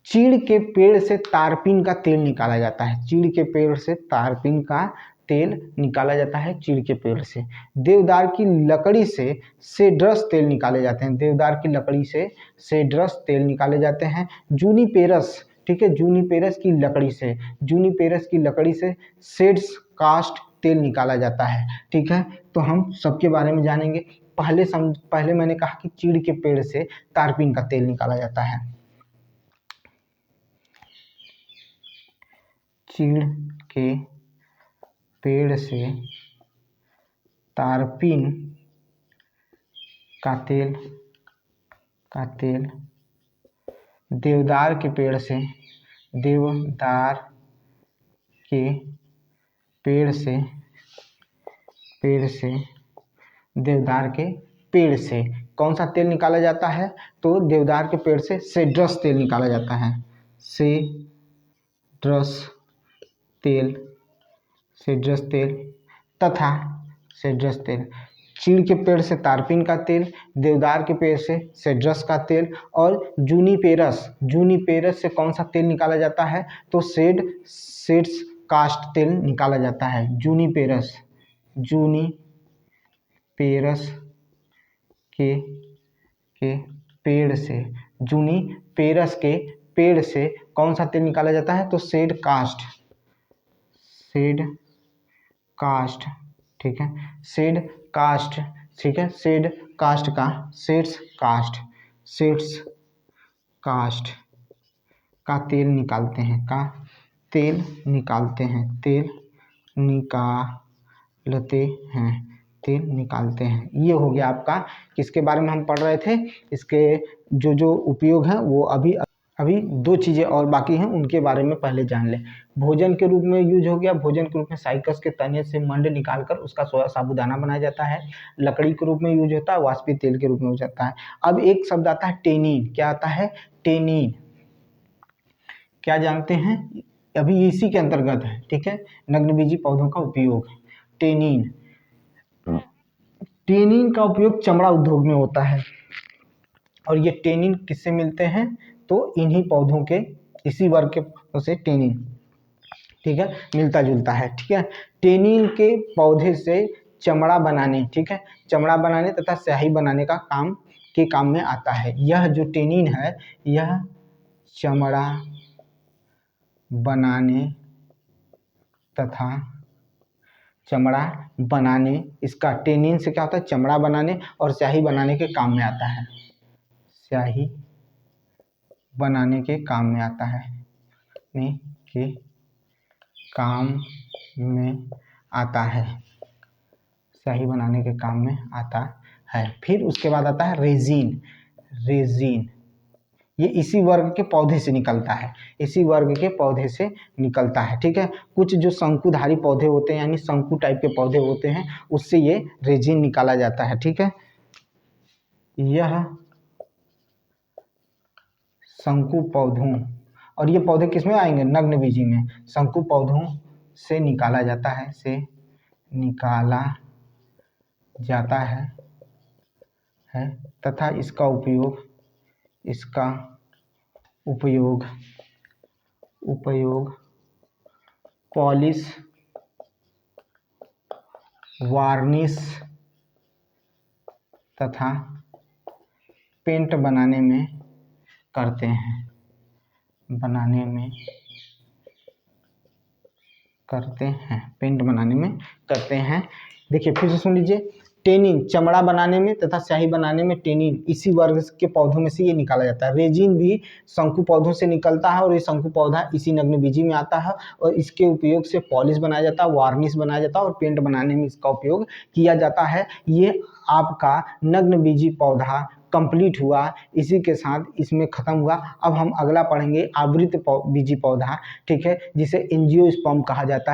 Speaker 1: चीड़ के पेड़ से तारपीन का तेल निकाला जाता है, चीड़ के पेड़ से तारपीन का तेल निकाला जाता है, चीड़ के पेड़ से। देवदार की लकड़ी से सेड्रस तेल निकाले जाते हैं, देवदार की लकड़ी से सेड्रस तेल निकाले जाते हैं। जूनिपेरस, ठीक है, जूनिपेरस की लकड़ी से, जूनिपेरस की लकड़ी से सेड्स कास्ट तेल निकाला जाता है। ठीक है, तो हम सबके बारे में जानेंगे। पहले मैंने कहा कि चीड़ के पेड़ से तारपीन का तेल निकाला जाता है। चीड़ के पेड़ से तारपीन का तेल देवदार के पेड़ से कौन सा तेल निकाला जाता है? तो देवदार के पेड़ से सेड्रस तेल निकाला जाता है। सेड्रस तेल चीड़ के पेड़ से तारपीन का तेल, देवदार के पेड़ से सेड्रस का तेल, और जूनिपेरस से कौन सा तेल निकाला जाता है? तो सेड्स कास्ट तेल निकाला जाता है। जूनिपेरस के पेड़ से कौन सा तेल निकाला जाता है? तो सेड कास्ट, ठीक है, सेड्स कास्ट का तेल निकालते हैं। ये हो गया आपका, किसके बारे में हम पढ़ रहे थे? इसके जो उपयोग हैं वो अभी 2 चीज़ें और बाकी हैं, उनके बारे में पहले जान लें। भोजन के रूप में यूज हो गया। भोजन के रूप में साइकस के तने से मंड निकालकर उसका साबूदाना बनाया जाता है। लकड़ी के रूप में यूज होता है, वाष्पित तेल के रूप में हो जाता है। अब एक शब्द आता है टेनिन। क्या आता है? टेनिन। क्या जानते हैं? अभी इसी के अंतर्गत है, ठीक है, नग्नबीजी पौधों का उपयोग। टेनिन का उपयोग चमड़ा उद्योग में होता है। और ये टेनिन किससे मिलते हैं? तो इन्हीं पौधों के, इसी वर्ग के पौधों से टेनिन, ठीक है, मिलता जुलता है, ठीक है। टेनिन के पौधे से चमड़ा बनाने, ठीक है, चमड़ा बनाने तथा स्याही बनाने का काम में आता है। यह जो टेनिन है, यह चमड़ा बनाने इसका टेनिन से क्या होता है? चमड़ा बनाने और स्याही बनाने के काम में आता है। स्याही बनाने के काम में आता है, स्याही बनाने के काम में आता है। फिर उसके बाद आता है रेजिन। ये इसी वर्ग के पौधे से निकलता है, ठीक है। कुछ जो शंकुधारी पौधे होते हैं, यानी शंकु टाइप के पौधे होते हैं, उससे ये रेजिन निकाला जाता है, ठीक है। यह शंकु पौधों, और ये पौधे किस में आएंगे? नग्नबीजी में। शंकु पौधों से निकाला जाता है तथा इसका उपयोग पॉलिश, वार्निश तथा पेंट बनाने में करते हैं। देखिए फिर से सुन लीजिए। टेनिन चमड़ा बनाने में तथा स्याही बनाने में टेनिन इसी वर्ग के पौधों में से ये निकाला जाता है। रेजिन भी शंकु पौधों से निकलता है और ये शंकु पौधा इसी नग्नबीजी में आता है और इसके उपयोग से पॉलिश बनाया जाता है, वार्निश बनाया जाता है और पेंट बनाने में इसका उपयोग किया जाता है। ये आपका नग्नबीजी पौधा कंप्लीट हुआ, इसी के साथ इसमें ख़त्म हुआ। अब हम अगला पढ़ेंगे आवृत बीजी पौधा, ठीक है, जिसे एंजियोस्पर्म कहा जाता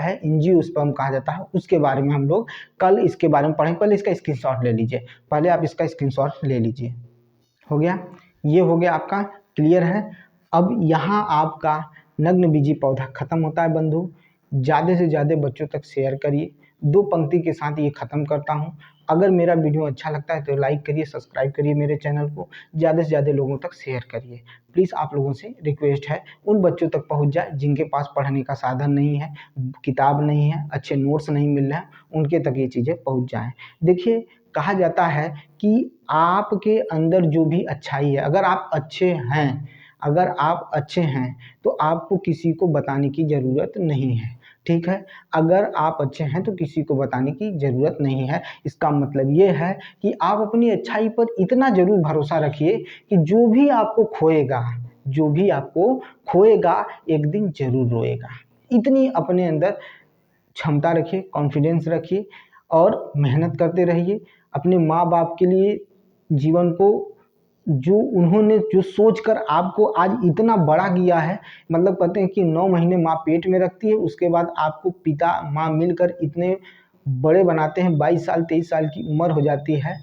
Speaker 1: है। उसके बारे में हम लोग कल इसके बारे में पढ़ेंगे। पहले इसका स्क्रीनशॉट ले लीजिए, हो गया, ये हो गया आपका, क्लियर है। अब यहाँ आपका नग्नबीजी पौधा खत्म होता है बंधु। ज़्यादा से ज़्यादा बच्चों तक शेयर करिए। 2 पंक्ति के साथ ये ख़त्म करता हूँ। अगर मेरा वीडियो अच्छा लगता है तो लाइक करिए, सब्सक्राइब करिए मेरे चैनल को, ज़्यादा से ज़्यादा लोगों तक शेयर करिए। प्लीज़ आप लोगों से रिक्वेस्ट है, उन बच्चों तक पहुंच जाए जिनके पास पढ़ने का साधन नहीं है, किताब नहीं है, अच्छे नोट्स नहीं मिल रहे हैं, उनके तक ये चीज़ें पहुंच जाएं। देखिए कहा जाता है कि आपके अंदर जो भी अच्छाई है, अगर आप अच्छे हैं, अगर आप अच्छे हैं तो आपको किसी को बताने की ज़रूरत नहीं है, ठीक है। अगर आप अच्छे हैं तो किसी को बताने की ज़रूरत नहीं है। इसका मतलब ये है कि आप अपनी अच्छाई पर इतना ज़रूर भरोसा रखिए कि जो भी आपको खोएगा एक दिन ज़रूर रोएगा। इतनी अपने अंदर क्षमता रखिए, कॉन्फिडेंस रखिए और मेहनत करते रहिए। अपने माँ-बाप के लिए जीवन को उन्होंने जो सोचकर आपको आज इतना बड़ा किया है, मतलब कहते हैं कि 9 महीने माँ पेट में रखती है, उसके बाद आपको पिता माँ मिलकर इतने बड़े बनाते हैं, 22 साल 23 साल की उम्र हो जाती है।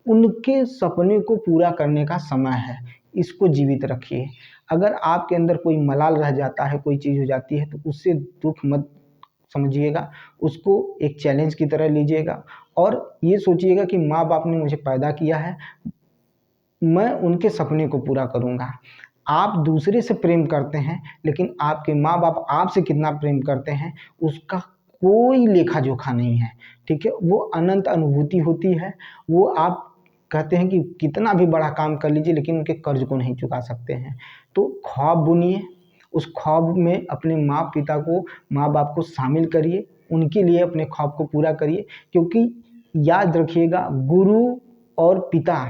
Speaker 1: उनके सपने को पूरा करने का समय है, इसको जीवित रखिए। अगर आपके अंदर कोई मलाल रह जाता है, कोई चीज़ हो जाती है तो उससे दुःख मत समझिएगा, उसको एक चैलेंज की तरह लीजिएगा और ये सोचिएगा कि माँ-बाप ने मुझे पैदा किया है, मैं उनके सपने को पूरा करूँगा। आप दूसरे से प्रेम करते हैं, लेकिन आपके माँ-बाप आपसे कितना प्रेम करते हैं, उसका कोई लेखा-जोखा नहीं है, ठीक है? वो अनंत अनुभूति होती है, वो आप कहते हैं कि कितना भी बड़ा काम कर लीजिए, लेकिन उनके कर्ज़ को नहीं चुका सकते हैं। तो ख्वाब बुनिए, उस ख्वाब में अपने माँ-पिता को, माँ-बाप को शामिल करिए, उनके लिए अपने ख्वाब को पूरा करिए, क्योंकि याद रखिएगा गुरु और पिता,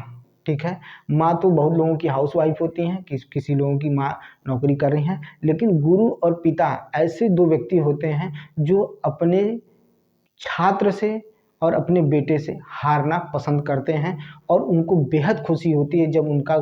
Speaker 1: ठीक है? माँ तो बहुत लोगों की हाउसवाइफ़ होती हैं, किसी लोगों की माँ नौकरी कर रही हैं, लेकिन गुरु और पिता ऐसे 2 व्यक्ति होते हैं जो अपने छात्र से और अपने बेटे से हारना पसंद करते हैं और उनको बेहद खुशी होती है जब उनका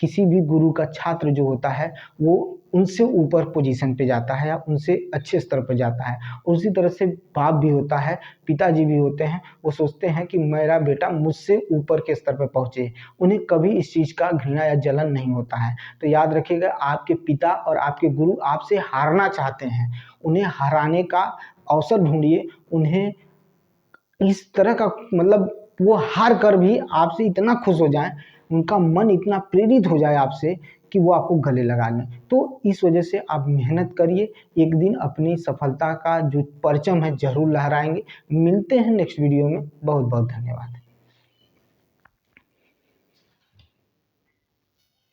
Speaker 1: किसी भी गुरु का छात्र जो होता है वो उनसे ऊपर पोजीशन पे जाता है या उनसे अच्छे स्तर पर जाता है। उसी तरह से बाप भी होता है, पिताजी भी होते हैं, वो सोचते हैं कि मेरा बेटा मुझसे ऊपर के स्तर पे पहुँचे। उन्हें कभी इस चीज़ का घृणा या जलन नहीं होता है। तो याद रखिएगा, आपके पिता और आपके गुरु आपसे हारना चाहते हैं, उन्हें हराने का अवसर ढूँढिए, उन्हें इस तरह का मतलब वो हार कर भी आपसे इतना खुश हो जाएँ, उनका मन इतना प्रेरित हो जाए आपसे कि वो आपको गले लगा लें। तो इस वजह से आप मेहनत करिए, एक दिन अपनी सफलता का जो परचम है ज़रूर लहराएँगे। मिलते हैं नेक्स्ट वीडियो में, बहुत-बहुत धन्यवाद।